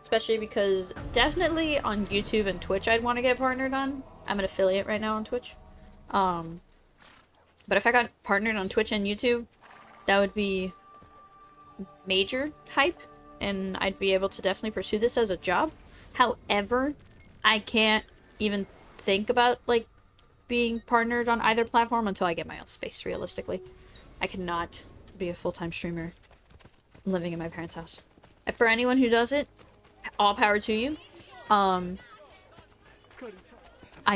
Especially because definitely on YouTube and Twitch I'd want to get partnered on. I'm an affiliate right now on Twitch. But if I got partnered on Twitch and YouTube, that would be major hype. And I'd be able to definitely pursue this as a job. However, I can't even think about, like, being partnered on either platform until I get my own space, realistically. I cannot be a full-time streamer living in my parents' house. And for anyone who does it, all power to you. I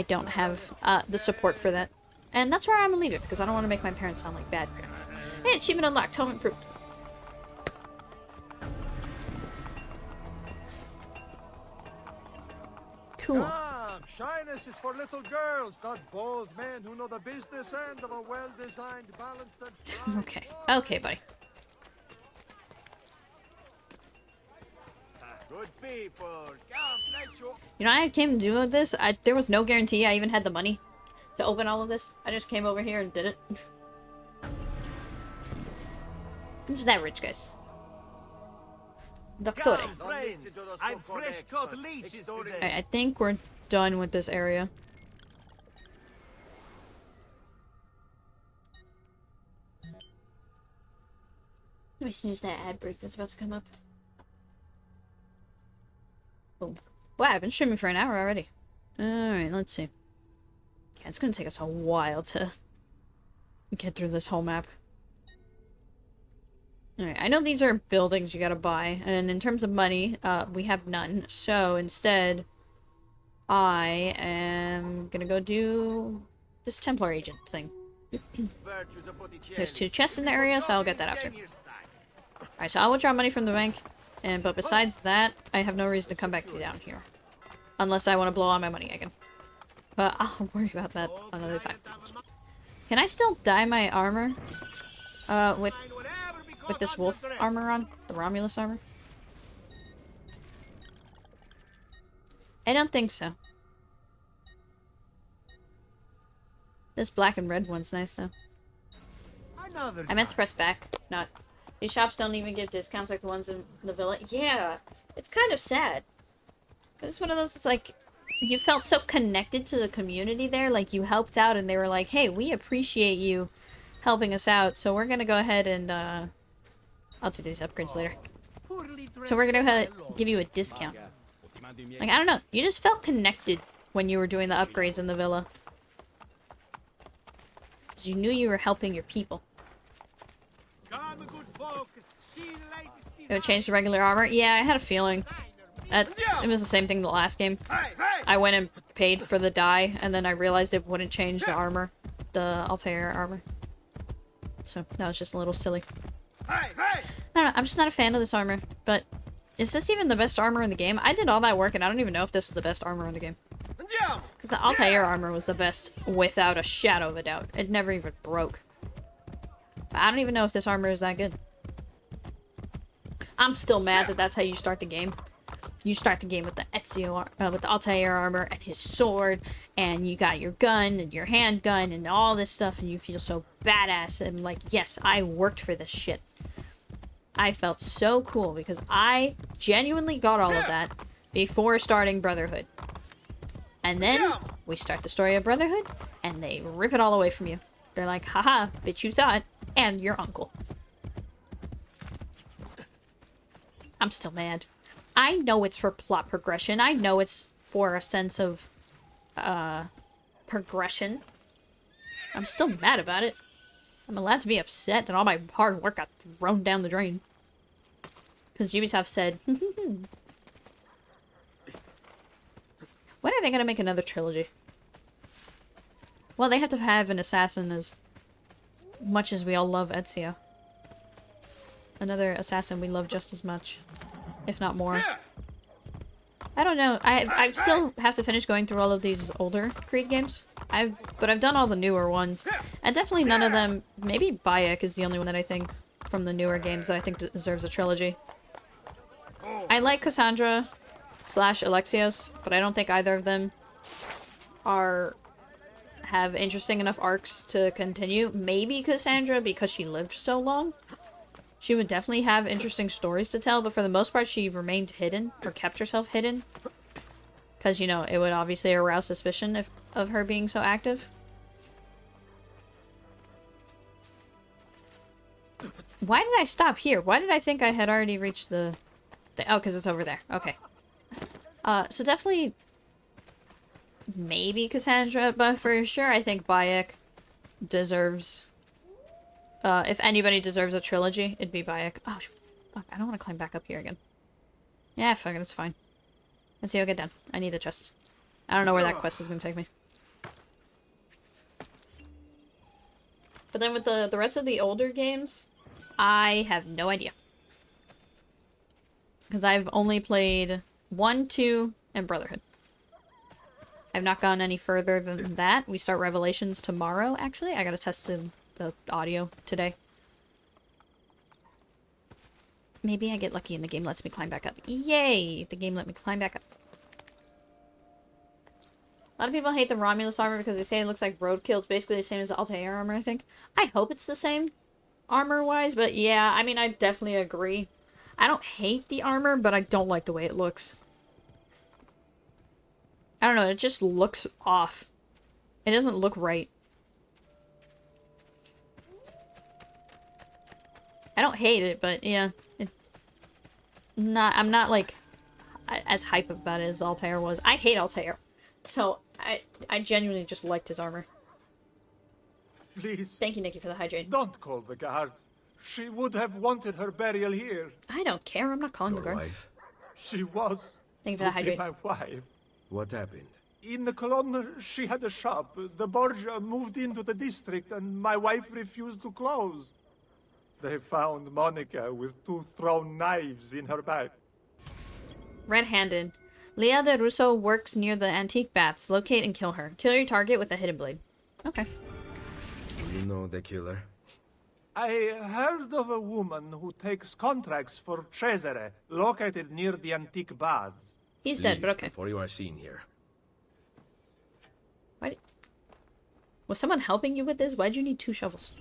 don't have the support for that. And that's where I'm gonna leave it, because I don't want to make my parents sound like bad parents. Hey, achievement unlocked, home improved. Cool. Shyness is for little girls, not bold men who know the business end of a well-designed, balanced and... Okay. Okay, buddy. Good people, come, let's show... You know, I came to do this. There was no guarantee I even had the money to open all of this. I just came over here and did it. I'm just that rich, guys. Doctore. I'm fresh-caught leeches today. I think we're done with this area. Let me snooze that ad break that's about to come up. Boom. Wow, I've been streaming for an hour already. Alright, let's see. Yeah, it's gonna take us a while to get through this whole map. Alright, I know these are buildings you gotta buy, and in terms of money, we have none. So instead, I am gonna go do this Templar agent thing. There's 2 chests in the area, so I'll get that after. Alright, so I'll withdraw money from the bank, but besides that, I have no reason to come back down here. Unless I want to blow all my money again. But I'll worry about that another time. Can I still dye my armor? With this wolf armor on? The Romulus armor? I don't think so. This black and red one's nice, though. I meant to press back, not... These shops don't even give discounts like the ones in the villa. Yeah, it's kind of sad. Because it's one of those, it's like, you felt so connected to the community there. Like, you helped out and they were like, hey, we appreciate you helping us out. So we're going to go ahead and, I'll do these upgrades later. So we're going to go ahead and give you a discount. Like, I don't know. You just felt connected when you were doing the upgrades in the villa. Because you knew you were helping your people. It would change the regular armor? Yeah, I had a feeling. It was the same thing the last game. I went and paid for the dye, and then I realized it wouldn't change the armor. The Altair armor. So, that was just a little silly. I don't know, I'm just not a fan of this armor. But, is this even the best armor in the game? I did all that work, and I don't even know if this is the best armor in the game. Because the Altair armor was the best, without a shadow of a doubt. It never even broke. But I don't even know if this armor is that good. I'm still mad that that's how you start the game. You start the game with the Ezio, with the Altair armor and his sword, and you got your gun and your handgun and all this stuff, and you feel so badass. And like, yes, I worked for this shit. I felt so cool because I genuinely got all of that before starting Brotherhood. And then we start the story of Brotherhood, and they rip it all away from you. They're like, haha, bitch, you thought, and your uncle. I'm still mad. I know it's for plot progression. I know it's for a sense of, progression. I'm still mad about it. I'm allowed to be upset that all my hard work got thrown down the drain. Because Ubisoft said, when are they going to make another trilogy? Well, they have to have an assassin as much as we all love Ezio. Another assassin we love just as much. if not more. I don't know. I still have to finish going through all of these older Creed games. But I've done all the newer ones. And definitely none of them... Maybe Bayek is the only one that I think from the newer games that I think deserves a trilogy. I like Cassandra / Alexios, but I don't think either of them have interesting enough arcs to continue. Maybe Cassandra, because she lived so long. She would definitely have interesting stories to tell, but for the most part she remained hidden, or kept herself hidden. Because, you know, it would obviously arouse suspicion of her being so active. Why did I stop here? Why did I think I had already reached the oh, because it's over there. Okay. So definitely maybe Cassandra, but for sure I think Bayek deserves... if anybody deserves a trilogy, it'd be Bayek. Oh, fuck, I don't want to climb back up here again. Yeah, fuck it, it's fine. Let's see, I'll get down. I need a chest. I don't know where that quest is going to take me. But then with the rest of the older games, I have no idea. Because I've only played 1, 2, and Brotherhood. I've not gone any further than that. We start Revelations tomorrow, actually. I gotta test the audio today. Maybe I get lucky and the game lets me climb back up. Yay! The game let me climb back up. A lot of people hate the Romulus armor because they say it looks like roadkill. It's basically the same as the Altair armor, I think. I hope it's the same armor-wise, but yeah, I mean, I definitely agree. I don't hate the armor, but I don't like the way it looks. I don't know, it just looks off. It doesn't look right. I don't hate it, but yeah. I'm not like as hype about it as Altair was. I hate Altair. So I genuinely just liked his armor. Please. Thank you, Nikki, for the hydrate. Don't call the guards. She would have wanted her burial here. I don't care. I'm not calling the guards. Wife? She was. Thank you for the hydrate. My wife. What happened? In the Cologne, she had a shop. The Borgia moved into the district, and my wife refused to close. They found Monica with 2 thrown knives in her back. Red-handed. Leah de Russo works near the antique bats. Locate and kill her. Kill your target with a hidden blade. Okay. Do you know the killer? I heard of a woman who takes contracts for Cesare, located near the antique baths. He's dead, but okay. Before you are seen here. Why? Was someone helping you with this? Why'd you need 2 shovels?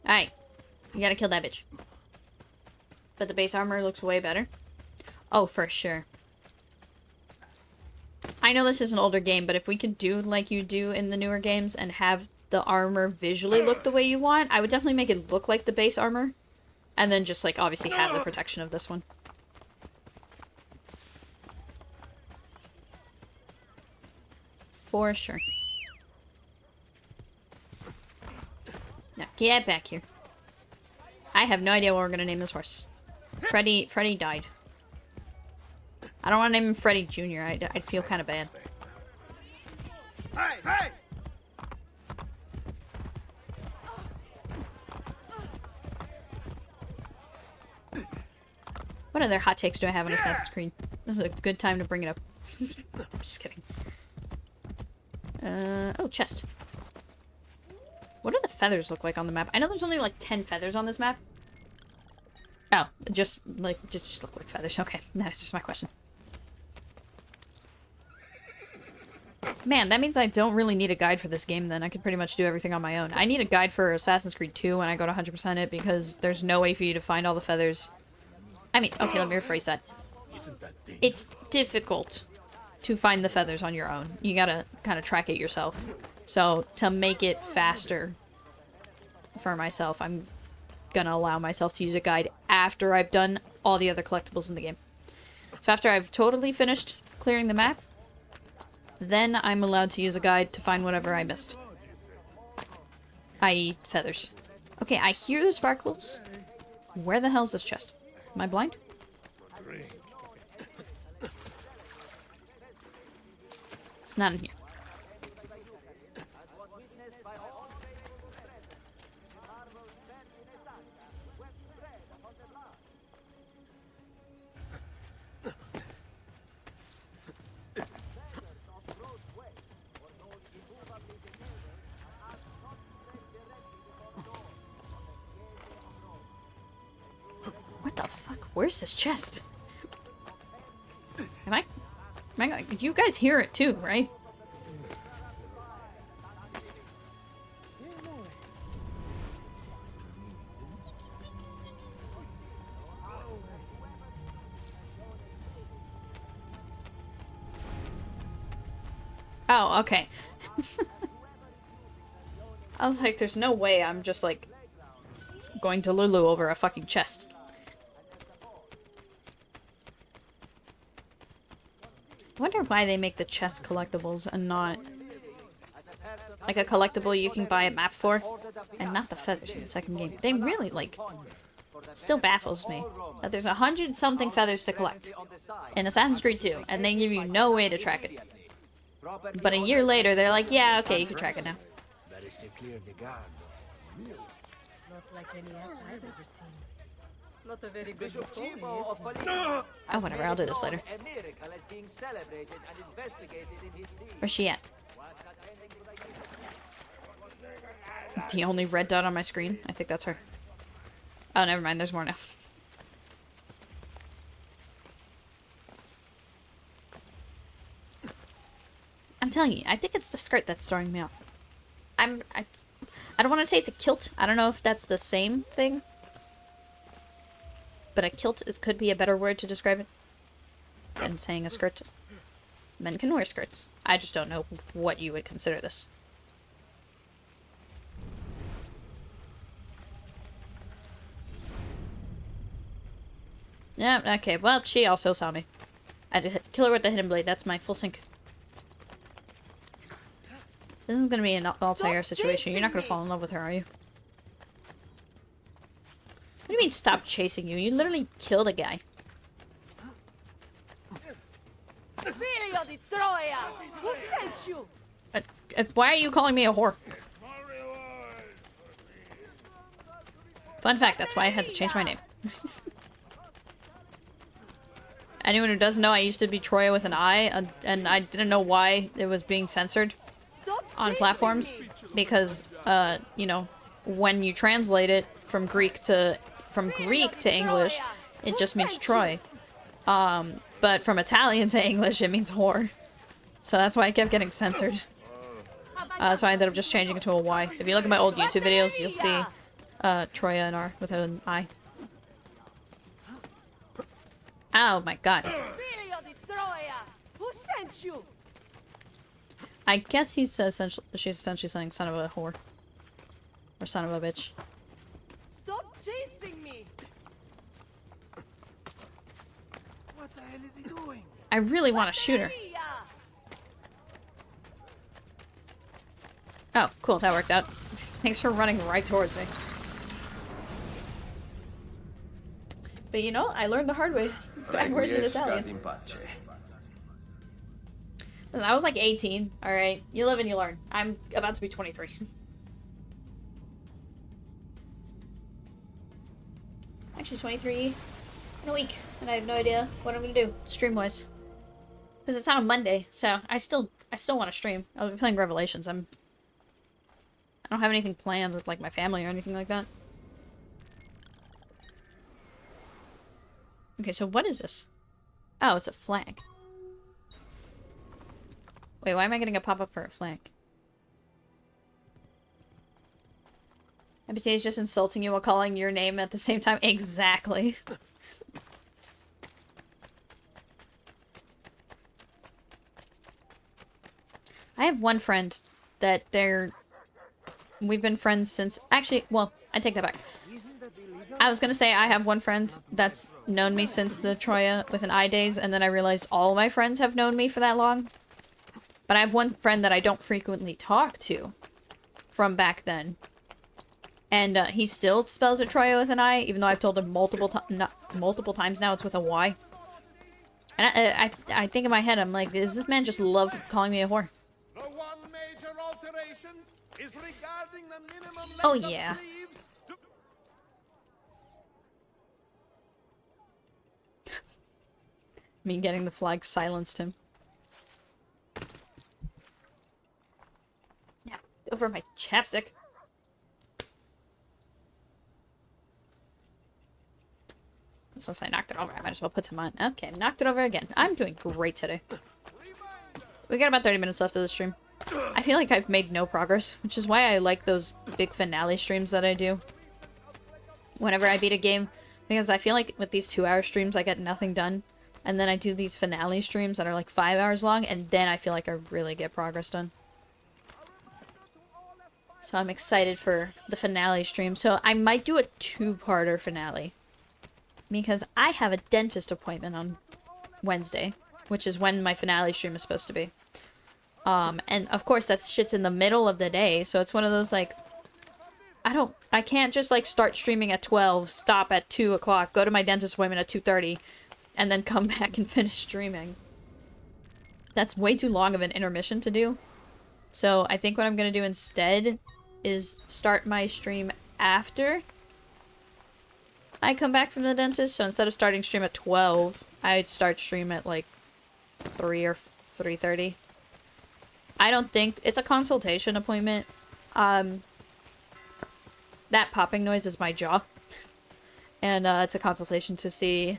Alright. You gotta kill that bitch. But the base armor looks way better. Oh, for sure. I know this is an older game, but if we could do like you do in the newer games and have the armor visually look the way you want, I would definitely make it look like the base armor. And then just, like, obviously have the protection of this one. For sure. Now, get back here. I have no idea what we're gonna name this horse. Freddy died. I don't want to name him Freddy Jr. I'd feel kind of bad. Hey, hey! What other hot takes do I have on Assassin's Creed? This is a good time to bring it up. I'm just kidding. Oh, chest. What do the feathers look like on the map? I know there's only like 10 feathers on this map. Oh, just look like feathers. Okay, that's just my question. Man, that means I don't really need a guide for this game then. I could pretty much do everything on my own. I need a guide for Assassin's Creed 2 when I go to 100% it because there's no way for you to find all the feathers. I mean, okay, let me rephrase that. It's difficult to find the feathers on your own. You gotta kind of track it yourself. So, to make it faster for myself, I'm gonna allow myself to use a guide after I've done all the other collectibles in the game. So after I've totally finished clearing the map, then I'm allowed to use a guide to find whatever I missed. I.e. feathers. Okay, I hear the sparkles. Where the hell is this chest? Am I blind? It's not in here. What the fuck? Where's this chest? Am I you guys hear it too, right? Oh, okay. I was like, there's no way I'm just, like, going to Lulu over a fucking chest. I wonder why they make the chest collectibles and not, like, a collectible you can buy a map for, and not the feathers in the second game. They really, like, still baffles me that there's 100-something feathers to collect in Assassin's Creed 2, and they give you no way to track it. But a year later, they're like, yeah, okay, you can track it now. That is to clear the guard. Not like any act I've ever seen. Not a very good performance. Oh, whatever, I'll do this later. Where's she at? The only red dot on my screen? I think that's her. Oh, never mind, there's more now. I'm telling you, I think it's the skirt that's throwing me off. I don't want to say it's a kilt. I don't know if that's the same thing. But a kilt could be a better word to describe it than saying a skirt. Men can wear skirts. I just don't know what you would consider this. Yeah, okay. Well, she also saw me. I had to kill her with the hidden blade. That's my full sync. This is gonna be an Altair situation. You're not gonna fall in love with her, are you? What do you mean, stop chasing you? You literally killed a guy. Figlio di Troia! Who sent you? Why are you calling me a whore? Fun fact, that's why I had to change my name. Anyone who doesn't know, I used to be Troya with an I, and I didn't know why it was being censored on platforms, because, you know, when you translate it from Greek to English, it just means Troy. But from Italian to English, it means whore. So that's why I kept getting censored. So I ended up just changing it to a Y. If you look at my old YouTube videos, you'll see Troya-NR with an I. Oh my god. Figlio di Troia! Who sent you? I guess she's essentially saying son of a whore. Or son of a bitch. Stop chasing me! What the hell is he doing? I really want to shoot her. Oh, cool, that worked out. Thanks for running right towards me. But you know, I learned the hard way. Bad words in Italian. Listen, I was like 18, alright? You live and you learn. I'm about to be 23. Actually, 23 in a week, and I have no idea what I'm gonna do, stream-wise. Because it's on a Monday, so I still want to stream. I'll be playing Revelations. I don't have anything planned with, like, my family or anything like that. Okay, so what is this? Oh, it's a flag. Wait, why am I getting a pop-up for a flag? NPC is just insulting you while calling your name at the same time. Exactly. I have one friend that we've been friends since... Actually, well, I take that back. I was gonna say I have one friend that's known me since the Troya with an I days, and then I realized all of my friends have known me for that long. But I have one friend that I don't frequently talk to from back then. And he still spells it Troya with an I, even though I've told him multiple times now it's with a Y. And I think in my head, I'm like, does this man just love calling me a whore? The one major alteration is regarding the minimum Oh, yeah. Me getting the flag silenced him. Yeah, over my chapstick. Since I knocked it over, I might as well put some on. Okay, knocked it over again. I'm doing great today. We got about 30 minutes left of the stream. I feel like I've made no progress, which is why I like those big finale streams that I do whenever I beat a game, because I feel like with these 2-hour streams I get nothing done, and then I do these finale streams that are like 5 hours long, and then I feel like I really get progress done. So I'm excited for the finale stream. So I might do a 2-parter finale, because I have a dentist appointment on Wednesday, which is when my finale stream is supposed to be. And of course that shit's in the middle of the day, so it's one of those like, I can't just like start streaming at 12, stop at 2 o'clock, go to my dentist appointment at 2:30, and then come back and finish streaming. That's way too long of an intermission to do. So I think what I'm gonna do instead is start my stream after I come back from the dentist. So instead of starting stream at 12, I'd start stream at like 3 or 3:30. I don't think it's a consultation appointment. That popping noise is my jaw. And it's a consultation to see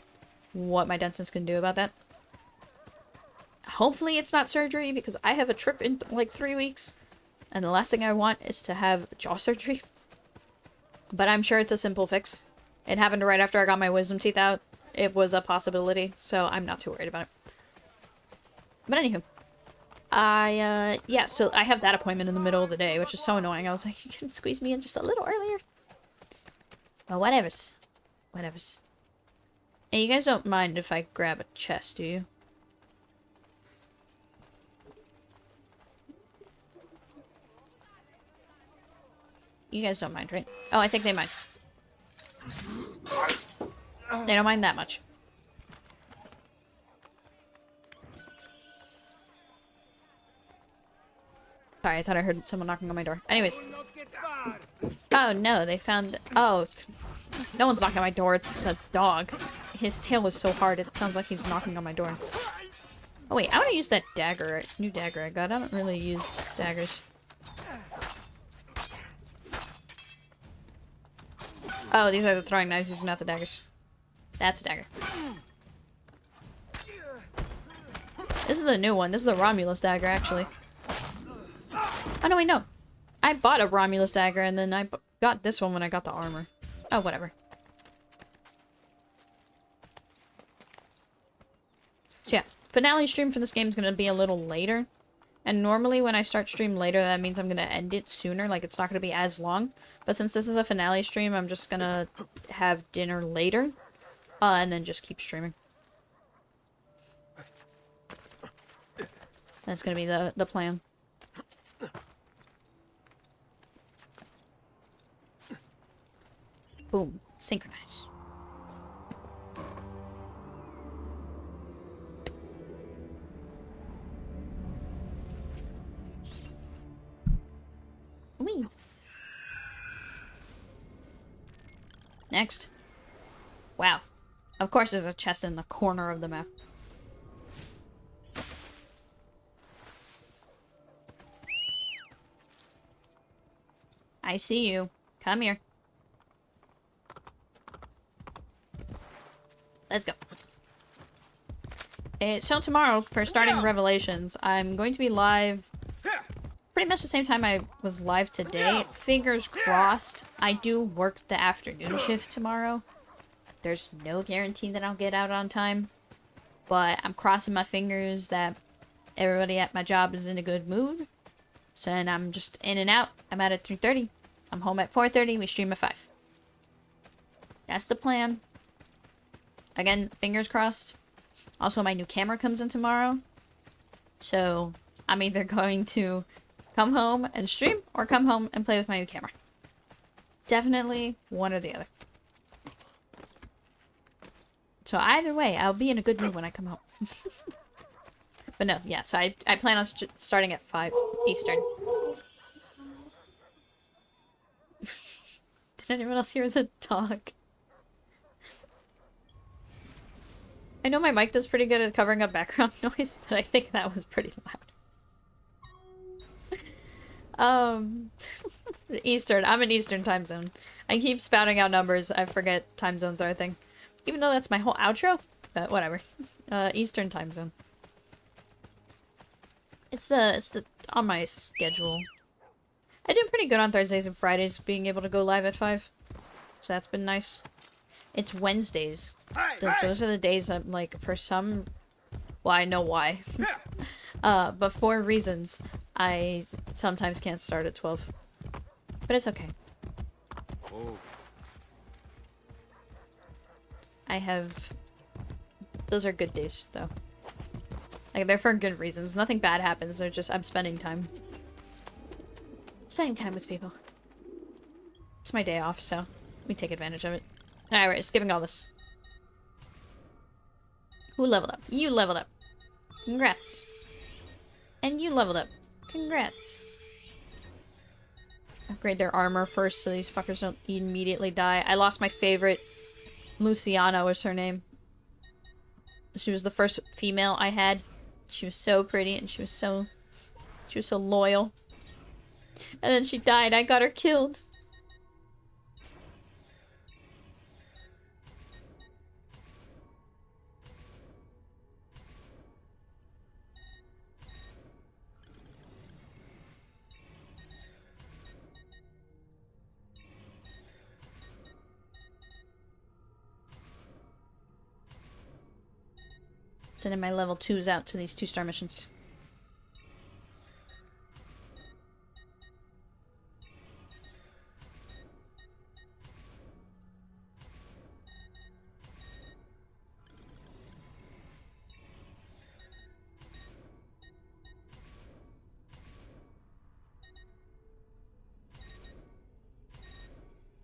what my dentist can do about that. Hopefully it's not surgery, because I have a trip in like 3 weeks. And the last thing I want is to have jaw surgery. But I'm sure it's a simple fix. It happened right after I got my wisdom teeth out. It was a possibility, so I'm not too worried about it. But anywho. Yeah, so I have that appointment in the middle of the day, which is so annoying. I was like, you can squeeze me in just a little earlier. Well, whatevers. Whatevers. And you guys don't mind if I grab a chest, do you? You guys don't mind, right? Oh, I think they mind. They don't mind that much. Sorry, I thought I heard someone knocking on my door. Anyways. Oh, no, they found... Oh, no one's knocking on my door. It's the dog. His tail is so hard, it sounds like he's knocking on my door. Oh, wait, I want to use that dagger. New dagger I got. I don't really use daggers. Oh, these are the throwing knives. These are not the daggers. That's a dagger. This is the new one. This is the Romulus dagger, actually. Oh, no, wait, no. I bought a Romulus dagger, and then I got this one when I got the armor. Oh, whatever. So, yeah. Finale stream for this game is going to be a little later. And normally when I start stream later, that means I'm going to end it sooner. Like, it's not going to be as long. But since this is a finale stream, I'm just going to have dinner later. And then just keep streaming. That's going to be the plan. Boom. Synchronize. Whee. Next. Wow. Of course there's a chest in the corner of the map. I see you. Come here. Let's go. So tomorrow, for starting Revelations, I'm going to be live pretty much the same time I was live today. Fingers crossed. I do work the afternoon shift tomorrow. There's no guarantee that I'll get out on time. But I'm crossing my fingers that everybody at my job is in a good mood. So then I'm just in and out. I'm out at 3:30. I'm home at 4:30. We stream at 5. That's the plan. Again, fingers crossed. Also, my new camera comes in tomorrow. So I'm either going to come home and stream or come home and play with my new camera. Definitely one or the other. So either way, I'll be in a good mood when I come home. But no, yeah, so I plan on starting at 5 Eastern. Did anyone else hear the dog? I know my mic does pretty good at covering up background noise, but I think that was pretty loud. Eastern. I'm in Eastern time zone. I keep spouting out numbers. I forget time zones are a thing. Even though that's my whole outro, but whatever. Eastern time zone. It's on my schedule. I do pretty good on Thursdays and Fridays, being able to go live at 5. So that's been nice. It's Wednesdays. Those are the days I'm like, for some... Well, I know why. But for reasons, I sometimes can't start at 12. But it's okay. I have... Those are good days, though. Like, they're for good reasons. Nothing bad happens. They're just, I'm spending time. Spending time with people. It's my day off, so we take advantage of it. Alright, skipping all this. Who leveled up? You leveled up. Congrats. And you leveled up. Congrats. Upgrade their armor first so these fuckers don't immediately die. I lost my favorite. Luciana was her name. She was the first female I had. She was so pretty and she was so loyal. And then she died. I got her killed. Sending my level 2s out to these 2-star missions.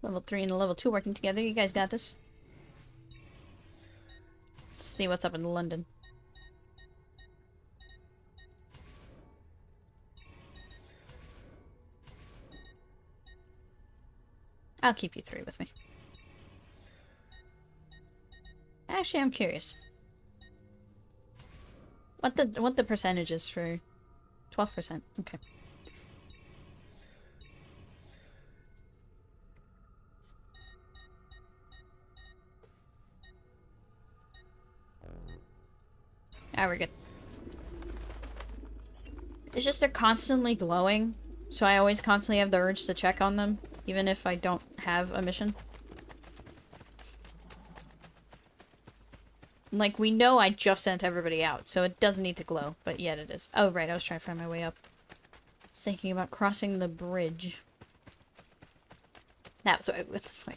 Level 3 and a level 2 working together. You guys got this. Let's see what's up in London. I'll keep you 3 with me. Actually, I'm curious. What the percentage is for 12%. Okay. Ah, we're good. It's just they're constantly glowing, so I always constantly have the urge to check on them, even if I don't have a mission. Like, we know I just sent everybody out, so it doesn't need to glow, but yet it is. Oh, right, I was trying to find my way up. I was thinking about crossing the bridge. That was why I went this way.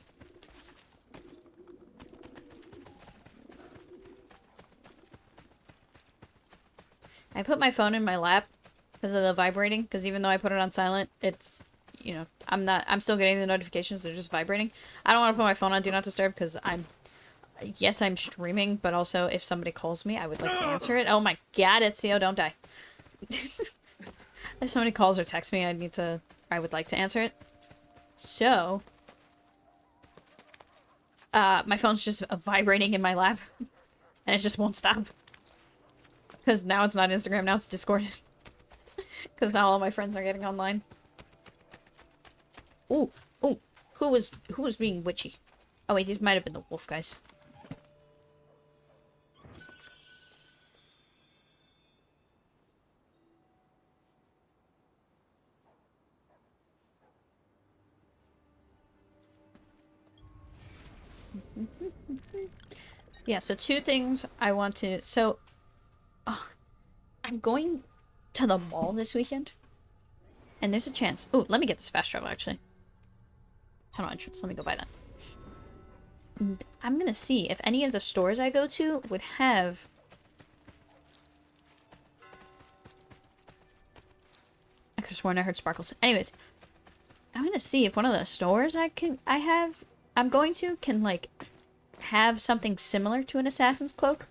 I put my phone in my lap because of the vibrating, because even though I put it on silent, it's, you know, I'm still getting the notifications, they're just vibrating. I don't want to put my phone on Do Not Disturb because yes, I'm streaming, but also if somebody calls me, I would like to answer it. Oh my god, Ezio, don't die. If somebody calls or texts me, I would like to answer it. So, my phone's just vibrating in my lap, and it just won't stop. Because now it's not Instagram, now it's Discord. Because now all my friends are getting online. Ooh, ooh, who was being witchy? Oh wait, these might have been the wolf guys. Yeah, so 2 things I want to... So, I'm going to the mall this weekend. And there's a chance... Oh, let me get this fast travel, actually. Tunnel entrance. Let me go buy that. And I'm gonna see if any of the stores I go to would have... I could have sworn I heard sparkles. Anyways, I'm gonna see if one of the stores I'm going to can, like, have something similar to an assassin's cloak.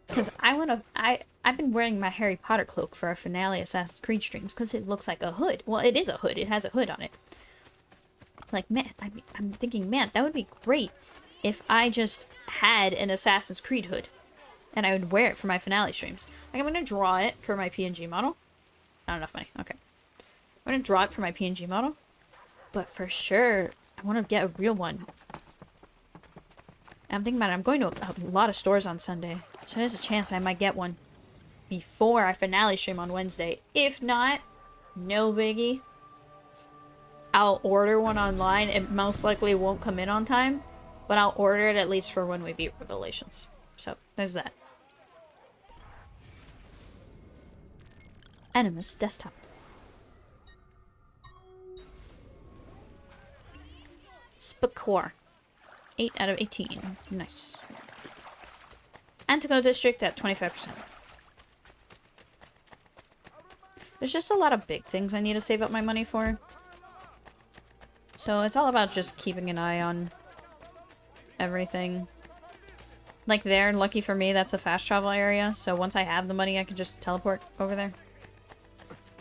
Because I've been wearing my Harry Potter cloak for our finale Assassin's Creed streams because it looks like a hood. Well, it is a hood. It has a hood on it. Like, man, I'm thinking, man, that would be great if I just had an Assassin's Creed hood. And I would wear it for my finale streams. Like, I'm going to draw it for my PNG model. Not enough money. Okay. I'm going to draw it for my PNG model. But for sure, I want to get a real one. I'm thinking about it. I'm going to a lot of stores on Sunday. So there's a chance I might get one before I finale stream on Wednesday. If not, no biggie. I'll order one online. It most likely won't come in on time, but I'll order it at least for when we beat Revelations. So there's that. Animus desktop. Spacor. 8 out of 18. Nice. Antico District at 25%. There's just a lot of big things I need to save up my money for. So it's all about just keeping an eye on everything. Like there, lucky for me, that's a fast travel area. So once I have the money, I can just teleport over there.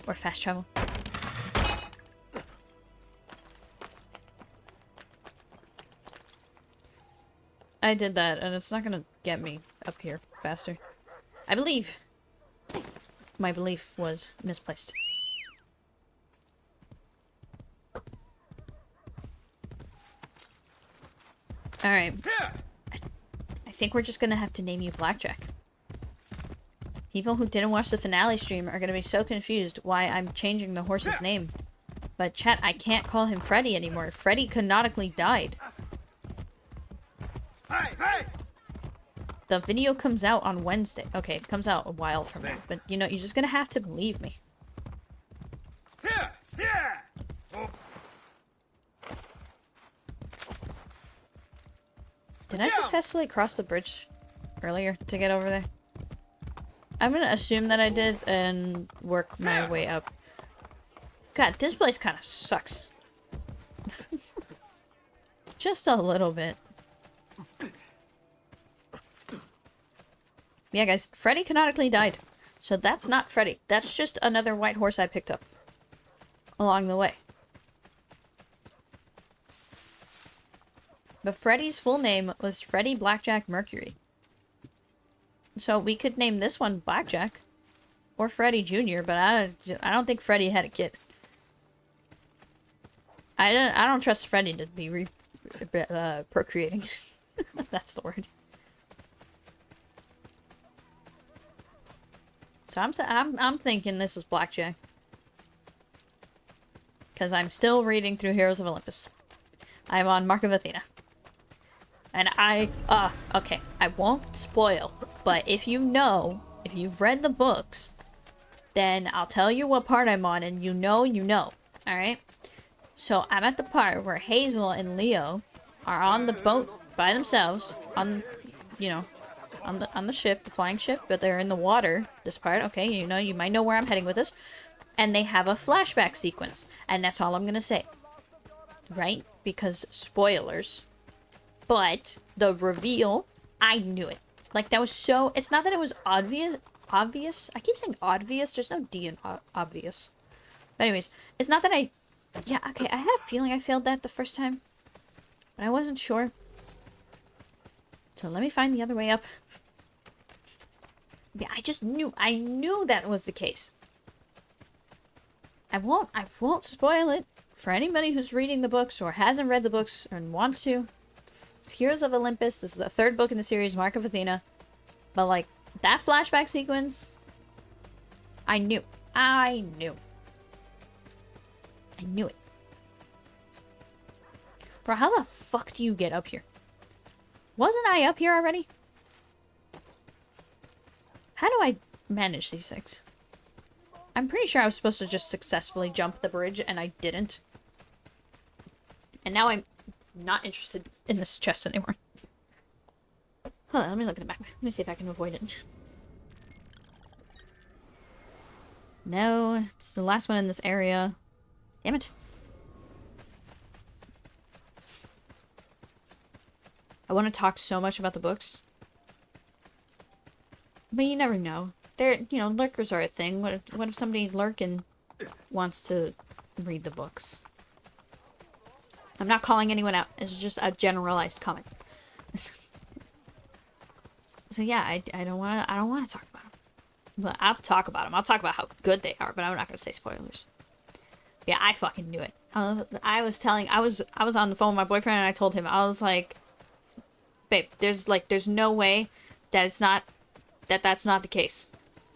Or fast travel. I did that, and it's not gonna get me up here faster. I believe. My belief was misplaced. Alright. I think we're just gonna have to name you Blackjack. People who didn't watch the finale stream are gonna be so confused why I'm changing the horse's name. But chat, I can't call him Freddy anymore. Freddy canonically died. The video comes out on Wednesday. Okay, it comes out a while from now. But, you know, you're just gonna have to believe me. Did I successfully cross the bridge earlier to get over there? I'm gonna assume that I did and work my way up. God, this place kind of sucks. Just a little bit. Yeah, guys, Freddy canonically died. So that's not Freddy. That's just another white horse I picked up along the way. But Freddy's full name was Freddy Blackjack Mercury. So we could name this one Blackjack. Or Freddy Jr., but I don't think Freddy had a kid. I don't trust Freddy to be procreating. That's the word. So I'm thinking this is Blackjack. Because I'm still reading through Heroes of Olympus. I'm on Mark of Athena. And okay, I won't spoil, but if you've read the books, then I'll tell you what part I'm on, and you know, alright? So I'm at the part where Hazel and Leo are on the boat by themselves, on the ship, the flying ship, but they're in the water, this part, okay, you might know where I'm heading with this, and they have a flashback sequence, and that's all I'm gonna say, right? Because spoilers. But the reveal, I knew it. Like, that was so... It's not that it was obvious. I keep saying obvious. There's no D in obvious. But anyways, it's not that I... Yeah, okay, I had a feeling I failed that the first time. But I wasn't sure. So let me find the other way up. Yeah, I just knew. I knew that was the case. I won't spoil it for anybody who's reading the books or hasn't read the books and wants to. It's Heroes of Olympus. This is the third book in the series, Mark of Athena. But, like, that flashback sequence, I knew. I knew it. Bro, how the fuck do you get up here? Wasn't I up here already? How do I manage these things? I'm pretty sure I was supposed to just successfully jump the bridge, and I didn't. And now I'm not interested in this chest anymore. Hold on, let me look at the map. Let me see if I can avoid it. No, it's the last one in this area. Damn it. I want to talk so much about the books. But you never know. Lurkers are a thing. What if somebody lurking wants to read the books? I'm not calling anyone out. It's just a generalized comment. So yeah, I don't want to talk about them. But I'll talk about them. I'll talk about how good they are, but I'm not going to say spoilers. Yeah, I fucking knew it. I was on the phone with my boyfriend and I told him, I was like, babe, there's no way that that's not the case.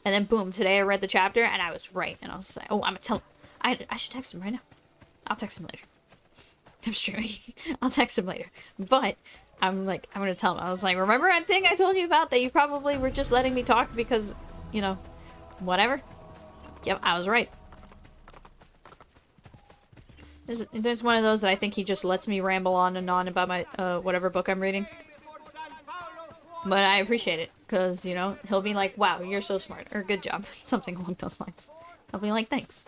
And then boom, today I read the chapter and I was right. And I was like, oh, I'm gonna tell him. I should text him right now. I'll text him later. I'm streaming. I'll text him later. But I'm gonna tell him. I was like, remember that thing I told you about that you probably were just letting me talk because, you know, whatever? Yep, I was right. There's one of those that I think he just lets me ramble on and on about my, whatever book I'm reading. But I appreciate it, because, you know, he'll be like, wow, you're so smart, or good job, something along those lines. I'll be like, thanks.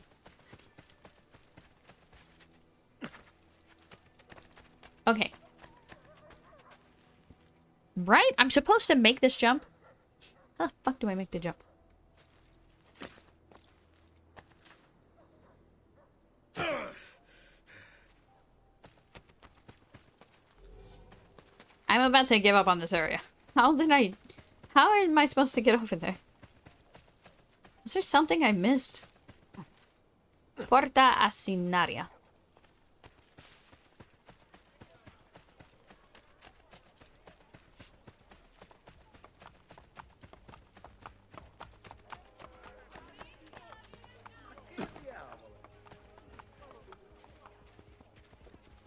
Okay. Right? I'm supposed to make this jump? How the fuck do I make the jump? I'm about to give up on this area. How am I supposed to get over there? Is there something I missed? Porta-Assinaria.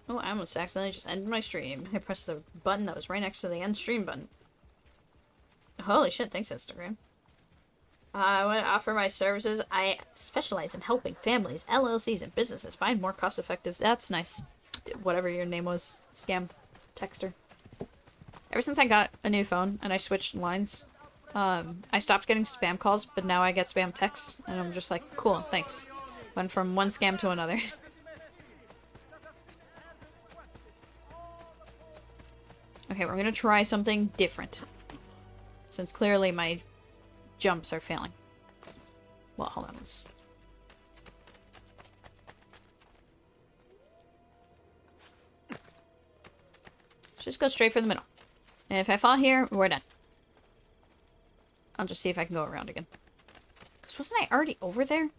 Oh, I almost accidentally just ended my stream. I pressed the button that was right next to the end stream button. Holy shit, thanks Instagram. I want to offer my services. I specialize in helping families, LLCs, and businesses find more cost-effective... That's nice. Whatever your name was. Scam. Texter. Ever since I got a new phone and I switched lines, I stopped getting spam calls, but now I get spam texts. And I'm just like, cool, thanks. Went from one scam to another. Okay, we're gonna try something different. Since clearly my jumps are failing. Well, hold on. Let's just go straight for the middle. And if I fall here, we're done. I'll just see if I can go around again. Because wasn't I already over there?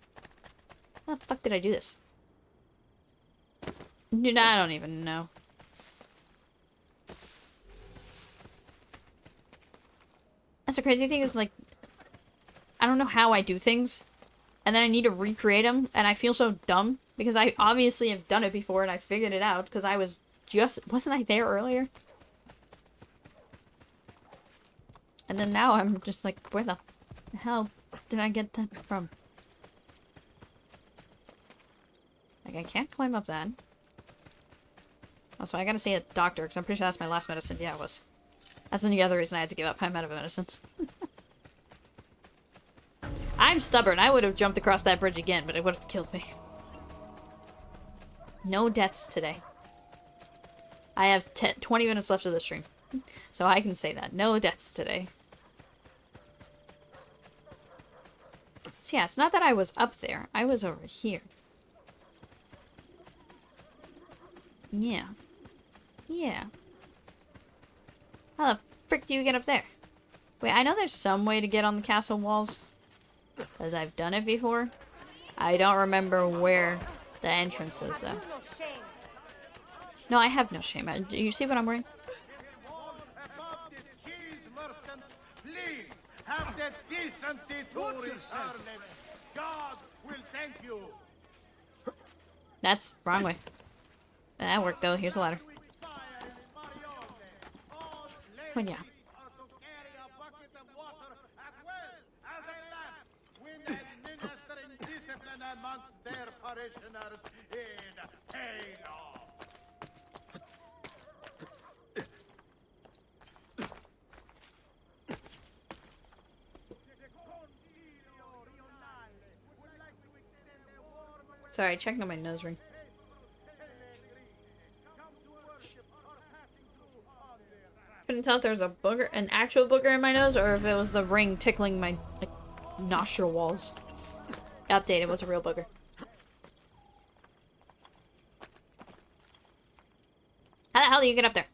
How the fuck did I do this? Dude, I don't even know. That's the crazy thing is, like, I don't know how I do things, and then I need to recreate them, and I feel so dumb, because I obviously have done it before, and I figured it out, because I was just... Wasn't I there earlier? And then now I'm just like, where the hell did I get that from? Like, I can't climb up that. Also, I gotta see a doctor, because I'm pretty sure that's my last medicine. Yeah, it was. That's the other reason I had to give up. I'm out of medicine. I'm stubborn. I would have jumped across that bridge again, but it would have killed me. No deaths today. I have 20 minutes left of the stream. So I can say that. No deaths today. So yeah, it's not that I was up there. I was over here. Yeah. Yeah. How the frick do you get up there? Wait, I know there's some way to get on the castle walls. Because I've done it before. I don't remember where the entrance is, though. No, I have no shame. Do you see what I'm wearing? Have the decency to return them. God will thank you. That's wrong way. That worked though. Here's a ladder. But yeah. Sorry, checking on my nose ring. Couldn't tell if there was a booger, an actual booger in my nose, or if it was the ring tickling my, like, nostril walls. Update, it was a real booger. How the hell do you get up there?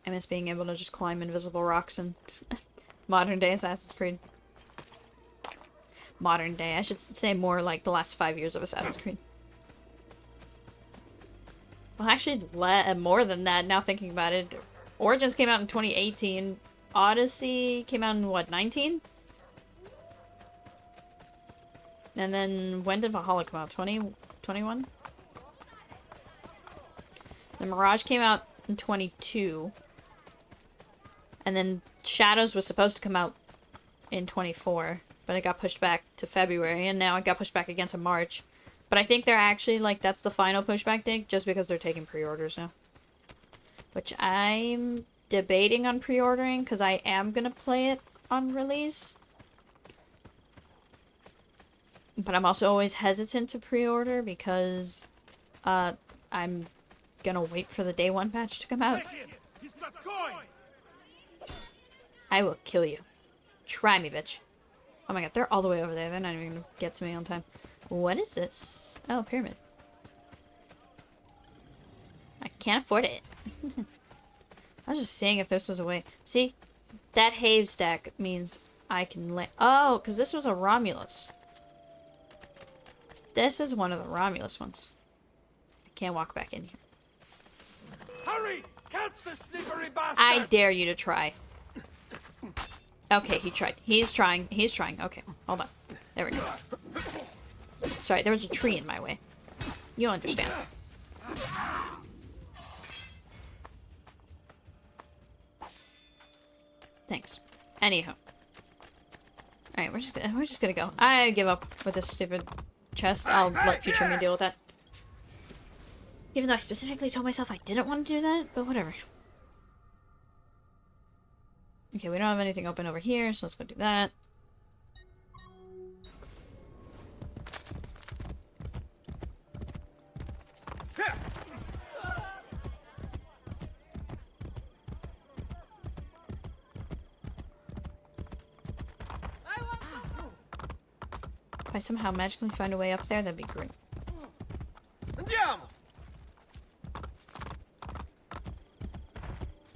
I miss being able to just climb invisible rocks in modern day Assassin's Creed. Modern day. I should say more like the last 5 years of Assassin's Creed. Well, actually, more than that, now thinking about it. Origins came out in 2018. Odyssey came out in, what, 19? And then, when did Valhalla come out? 2021? The Mirage came out in 22. And then Shadows was supposed to come out in 24. But it got pushed back to February. And now it got pushed back again to March. But I think they're actually, like, that's the final pushback date. Just because they're taking pre-orders now. Which I'm debating on pre-ordering. Because I am going to play it on release. But I'm also always hesitant to pre-order because I'm gonna wait for the day one patch to come out. I will kill you. Try me, bitch. Oh my god, they're all the way over there. They're not even gonna get to me on time. What is this? Oh, pyramid. I can't afford it. I was just saying if this was a way. See? That hay stack means I can lay. Oh, because this was a Romulus. This is one of the Romulus ones. I can't walk back in here. Hurry! Catch the slippery bastard! I dare you to try. Okay, he tried. He's trying. He's trying. Okay, hold on. There we go. Sorry, there was a tree in my way. You'll understand. Thanks. Anywho. Alright, we're just gonna go. I give up with this stupid chest. I'll let future me deal with that. Even though I specifically told myself I didn't want to do that, but whatever. Okay, we don't have anything open over here, so let's go do that. If I somehow magically find a way up there, that'd be great. Andiamo!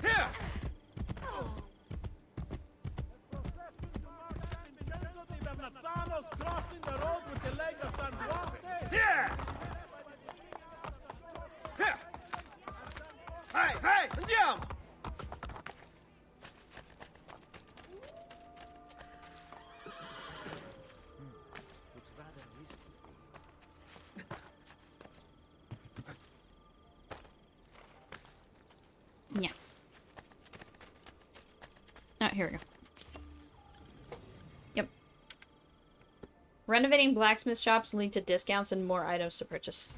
Here! Here! Here! Hey, hey, andiamo! Yeah. Oh, here we go. Yep. Renovating blacksmith shops lead to discounts and more items to purchase.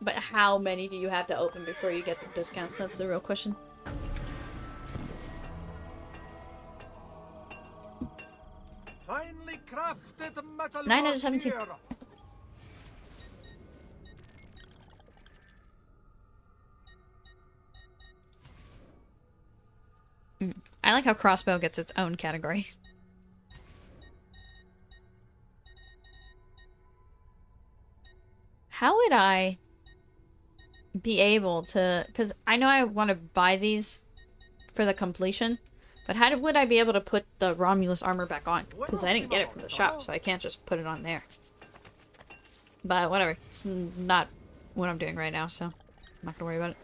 But how many do you have to open before you get the discounts? That's the real question. Finely crafted metal 9 out of 17. gear. I like how crossbow gets its own category. How would I be able to... Because I know I want to buy these for the completion. But how would I be able to put the Romulus armor back on? Because I didn't get it from the shop, so I can't just put it on there. But whatever. It's not what I'm doing right now, so I'm not gonna worry about it.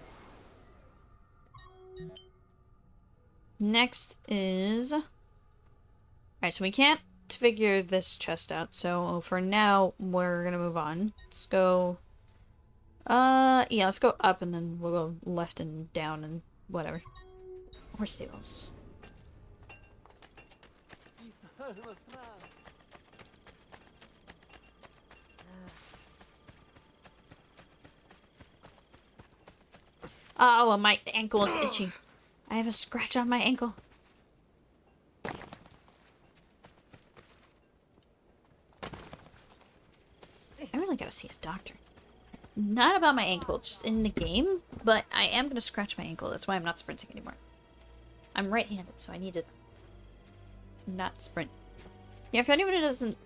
Next is... Alright, so we can't figure this chest out, so for now, we're gonna move on. Let's go... yeah, let's go up and then we'll go left and down and whatever. Horse stables. Oh, my ankle is itchy. I have a scratch on my ankle. I really gotta see a doctor. Not about my ankle, just in the game, but I am gonna scratch my ankle. That's why I'm not sprinting anymore. I'm right-handed, so I need to not sprint. Yeah, if anybody doesn't,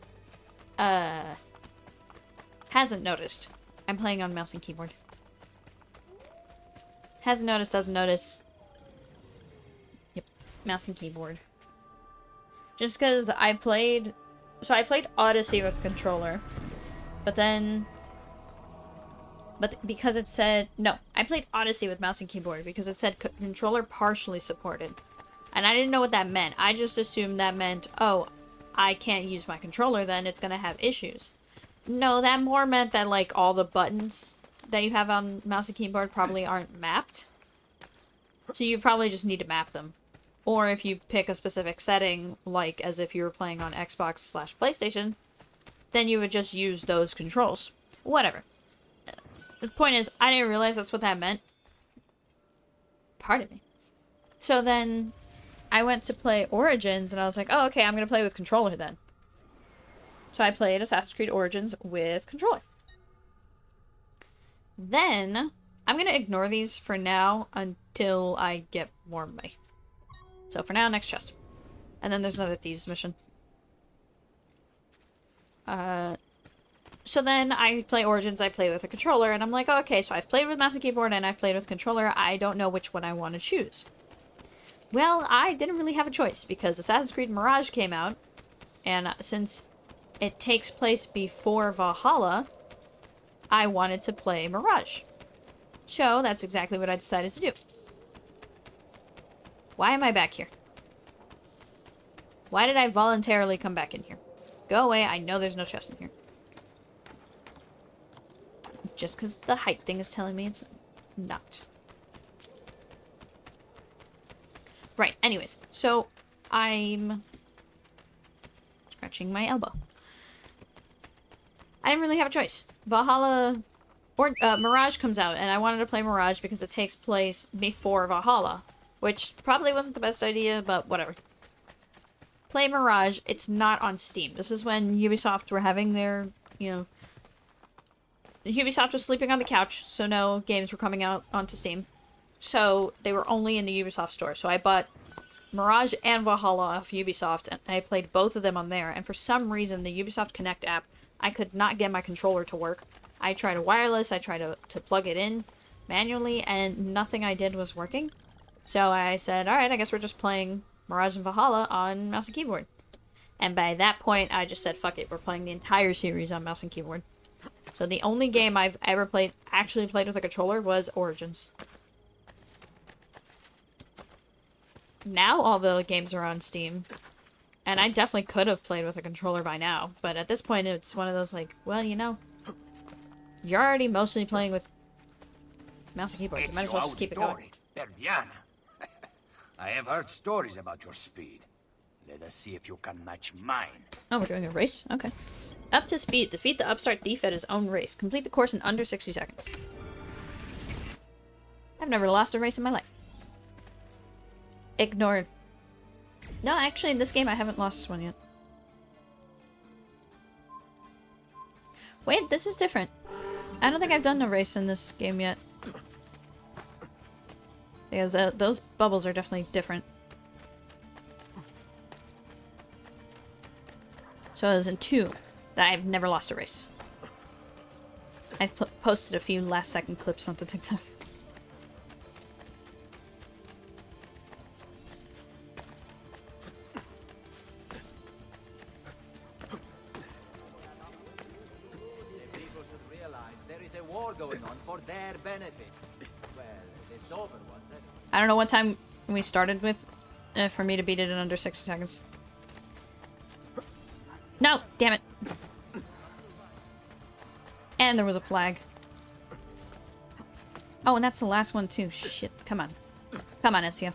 hasn't noticed, I'm playing on mouse and keyboard. Hasn't noticed, doesn't notice. Yep, mouse and keyboard. Just because I played... So I played Odyssey with controller. But then... But because it said... No, I played Odyssey with mouse and keyboard because it said controller partially supported. And I didn't know what that meant. I just assumed that meant, oh, I can't use my controller, then it's gonna have issues. No, that more meant that, like, all the buttons that you have on mouse and keyboard probably aren't mapped. So you probably just need to map them. Or if you pick a specific setting, like as if you were playing on Xbox/PlayStation, then you would just use those controls. Whatever. The point is, I didn't realize that's what that meant. Pardon me. So then I went to play Origins, and I was like, oh, okay, I'm going to play with controller then. So I played Assassin's Creed Origins with controller. Then, I'm going to ignore these for now until I get more money. So for now, next chest. And then there's another Thieves mission. So then I play Origins, I play with a controller, and I'm like, oh, okay, so I've played with mouse and keyboard and I've played with controller. I don't know which one I want to choose. Well, I didn't really have a choice because Assassin's Creed Mirage came out, and since it takes place before Valhalla, I wanted to play Mirage. So that's exactly what I decided to do. Why am I back here? Why did I voluntarily come back in here? Go away, I know there's no chest in here. Just because the height thing is telling me it's not. Right, anyways. So, I'm scratching my elbow. I didn't really have a choice. Valhalla... or Mirage comes out, and I wanted to play Mirage because it takes place before Valhalla. Which probably wasn't the best idea, but whatever. Play Mirage, it's not on Steam. This is when Ubisoft were having their, you know... Ubisoft was sleeping on the couch, so no games were coming out onto Steam. So they were only in the Ubisoft store. So I bought Mirage and Valhalla off Ubisoft, and I played both of them on there. And for some reason, the Ubisoft Connect app, I could not get my controller to work. I tried a wireless, I tried to plug it in manually, and nothing I did was working. So I said, alright, I guess we're just playing Mirage and Valhalla on mouse and keyboard. And by that point, I just said, fuck it, we're playing the entire series on mouse and keyboard. So the only game I've ever actually played with a controller was Origins. Now all the games are on Steam. And I definitely could have played with a controller by now. But at this point, it's one of those like, well, you know, you're already mostly playing with mouse and keyboard. You might as well just keep it going. Perdiana. I have heard stories about your speed. Let us see if you can match mine. Oh, we're doing a race? Okay. Up to speed. Defeat the upstart thief at his own race. Complete the course in under 60 seconds. I've never lost a race in my life. Ignored. No, actually, in this game, I haven't lost one yet. Wait, this is different. I don't think I've done a race in this game yet. Because those bubbles are definitely different. So I was in 2. That I've never lost a race. I've posted a few last second clips onto TikTok. People should realize there is a war going on for their benefit. Well, it's over once anyway. I don't know what time we started with for me to beat it in under 60 seconds. No! Damn it! And there was a flag. Oh, and that's the last one too. Shit. Come on. Come on, Ezio.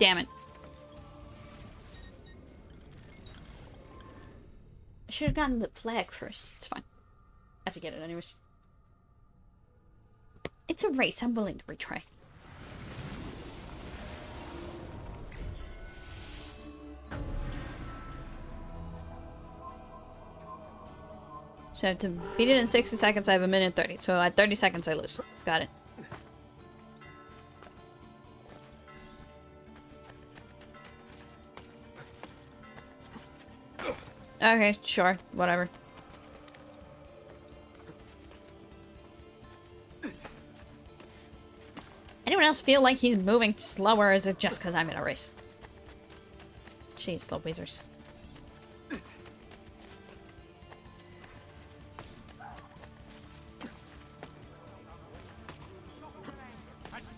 Damn it. I should have gotten the flag first. It's fine. I have to get it anyways. It's a race. I'm willing to retry. So I have to beat it in 60 seconds. I have 1:30. So at 30 seconds, I lose. Got it. Okay, sure. Whatever. Anyone anyone else feel like he's moving slower, or is it just because I'm in a race? Jeez, slow weasers.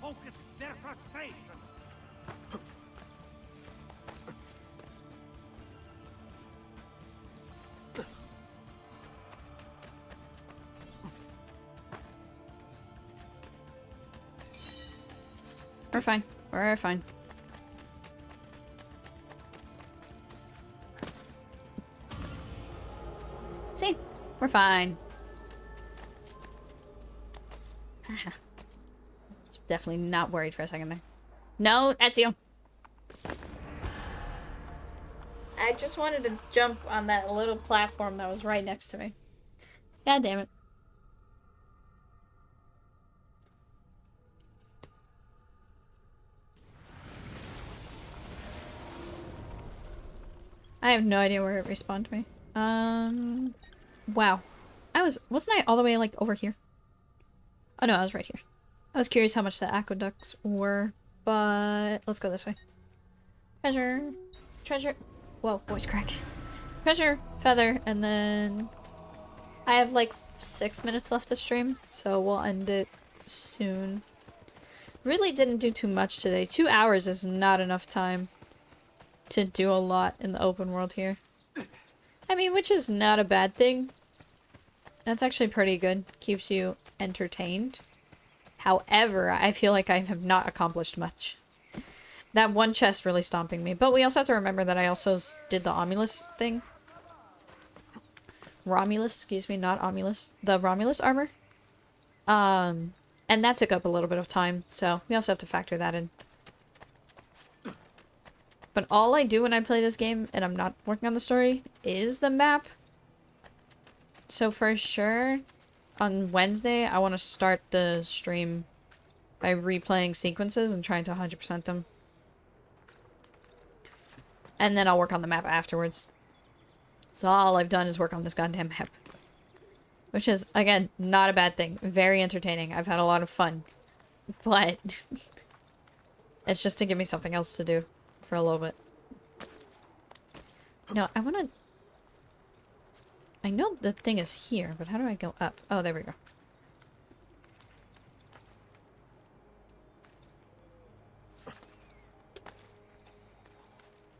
Focus their frustration. We're fine. We're fine. See? We're fine. Definitely not worried for a second there. No, Ezio. I just wanted to jump on that little platform that was right next to me. God damn it. I have no idea where it respawned me. Wow. Wasn't I all the way, like, over here? Oh no, I was right here. I was curious how much the aqueducts were, but let's go this way. Treasure. Whoa, voice crack. Treasure, feather, and then I have like 6 minutes left to stream, so we'll end it soon. Really didn't do too much today. 2 hours is not enough time to do a lot in the open world here. I mean, which is not a bad thing. That's actually pretty good. Keeps you entertained. However, I feel like I have not accomplished much. That one chest really stomping me. But we also have to remember that I also did the Romulus thing. Romulus, excuse me, not Omulus. The Romulus armor. And that took up a little bit of time, so we also have to factor that in. But all I do when I play this game, and I'm not working on the story, is the map. So for sure, on Wednesday, I want to start the stream by replaying sequences and trying to 100% them. And then I'll work on the map afterwards. So all I've done is work on this goddamn map. Which is, again, not a bad thing. Very entertaining. I've had a lot of fun. But it's just to give me something else to do for a little bit. No, I want to... I know the thing is here, but how do I go up? Oh, there we go.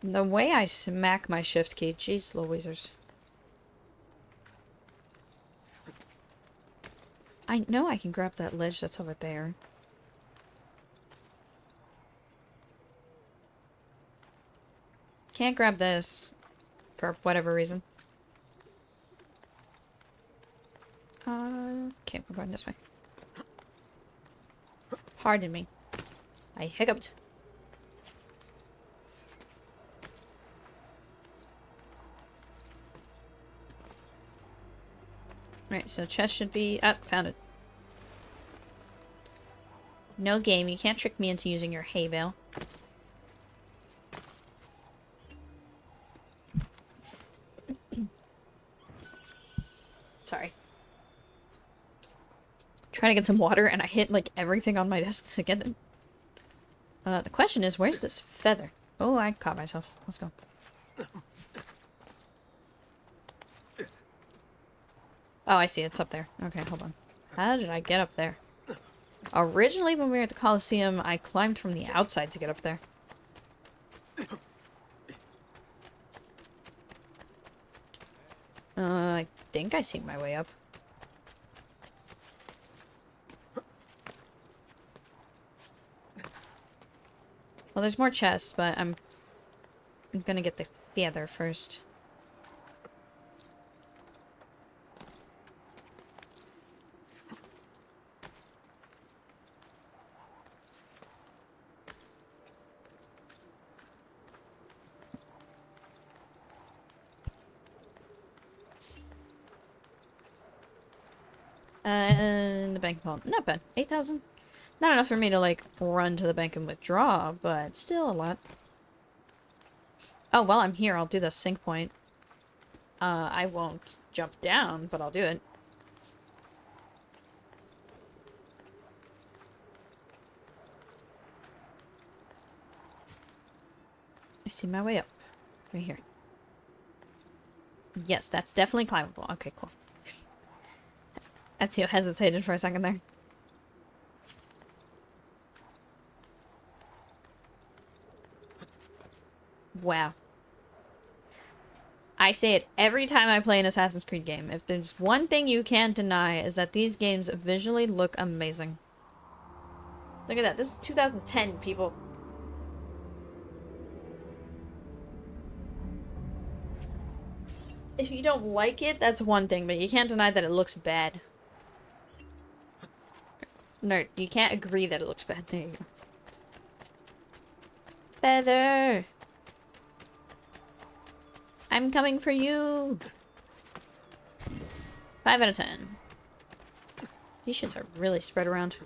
The way I smack my shift key, jeez Louisers. I know I can grab that ledge that's over there. Can't grab this for whatever reason. Okay, we're going this way. Pardon me. I hiccuped. Right, so chest should be... up. Found it. No game, you can't trick me into using your hay bale. Sorry. Trying to get some water and I hit like everything on my desk to get it. The question is, where's this feather? Oh, I caught myself. Let's go. Oh, I see. It's up there. Okay, hold on. How did I get up there? Originally, when we were at the Colosseum, I climbed from the outside to get up there. I think I see my way up. Well, there's more chests, but I'm gonna get the feather first. And the bank vault. Not bad. 8,000. Not enough for me to, like, run to the bank and withdraw, but still a lot. Oh, while I'm here, I'll do the sync point. I won't jump down, but I'll do it. I see my way up. Right here. Yes, that's definitely climbable. Okay, cool. Ezio hesitated for a second there. Wow. I say it every time I play an Assassin's Creed game. If there's one thing you can't deny is that these games visually look amazing. Look at that. This is 2010, people. If you don't like it, that's one thing, but you can't deny that it looks bad. No, you can't agree that it looks bad. There you go. Feather! I'm coming for you! 5 out of 10. These shits are really spread around.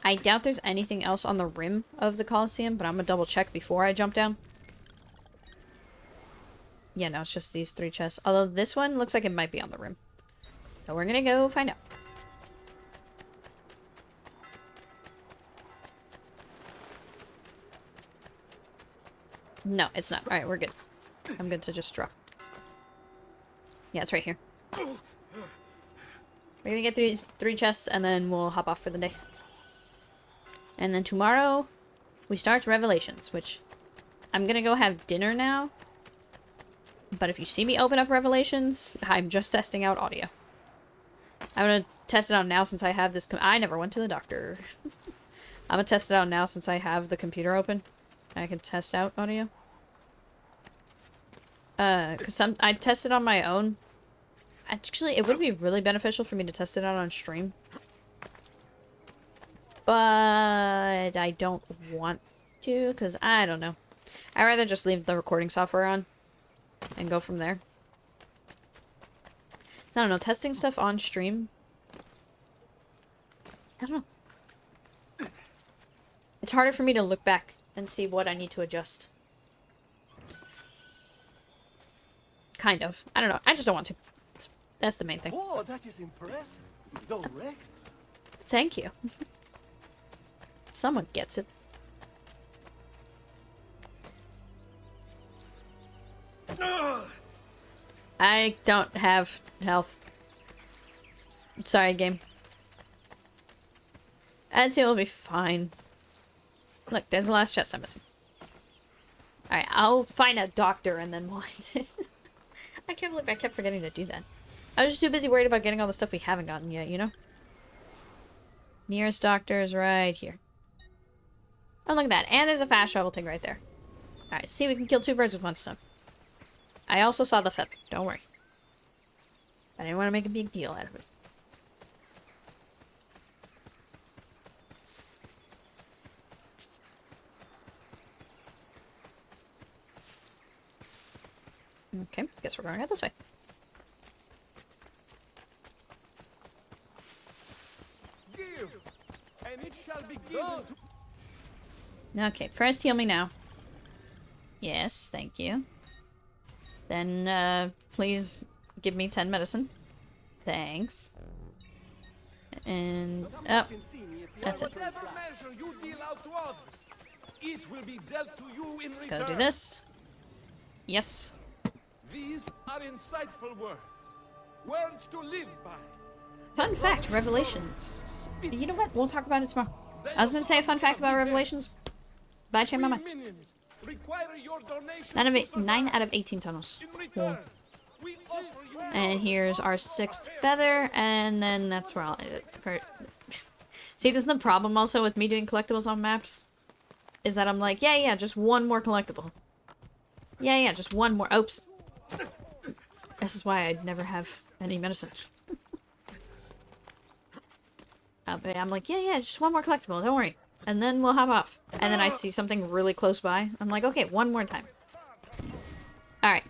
I doubt there's anything else on the rim of the Colosseum, but I'm gonna double check before I jump down. Yeah, no, it's just these 3 chests. Although this one looks like it might be on the rim. So we're gonna go find out. No, it's not. Alright, we're good. I'm good to just drop. Yeah, it's right here. We're gonna get these 3 chests and then we'll hop off for the day. And then tomorrow, we start Revelations, which I'm gonna go have dinner now. But if you see me open up Revelations, I'm just testing out audio. I'm gonna test it out now since I have this. I never went to the doctor. I'm gonna test it out now since I have the computer open. I can test out audio. Cause I tested on my own. Actually, it would be really beneficial for me to test it out on stream. But I don't want to, because I don't know. I'd rather just leave the recording software on and go from there. I don't know, testing stuff on stream. I don't know. It's harder for me to look back and see what I need to adjust. Kind of. I don't know. I just don't want to. That's the main thing. Oh, that is impressive. Direct. Thank you. Someone gets it. I don't have health. Sorry, game. Ezio will be fine. Look, there's the last chest I'm missing. Alright, I'll find a doctor and then wind it. I can't believe I kept forgetting to do that. I was just too busy worried about getting all the stuff we haven't gotten yet, you know? Nearest doctor is right here. Oh, look at that. And there's a fast travel thing right there. Alright, see, we can kill 2 birds with 1 stone. I also saw the feather. Don't worry. I didn't want to make a big deal out of it. Okay, guess we're going out this way. Give, and it shall be given to... Okay, first heal me now. Yes, thank you. Then, please give me 10 medicine. Thanks. And, oh, that's it. Let's go do this. Yes. These are insightful words. Words to live by. Fun fact, Revelations. You know what? We'll talk about it tomorrow. I was gonna say a fun fact about Revelations, but I changed my mind. 9 out of 18 tunnels. Cool. And here's our 6th feather, and then that's where I'll end it. For see, this is the problem also with me doing collectibles on maps. Is that I'm like, yeah, just one more collectible. Yeah, just one more. Oops. This is why I'd never have any medicine. But I'm like, yeah, just one more collectible, don't worry. And then we'll hop off. And then I see something really close by. I'm like, okay, one more time. Alright.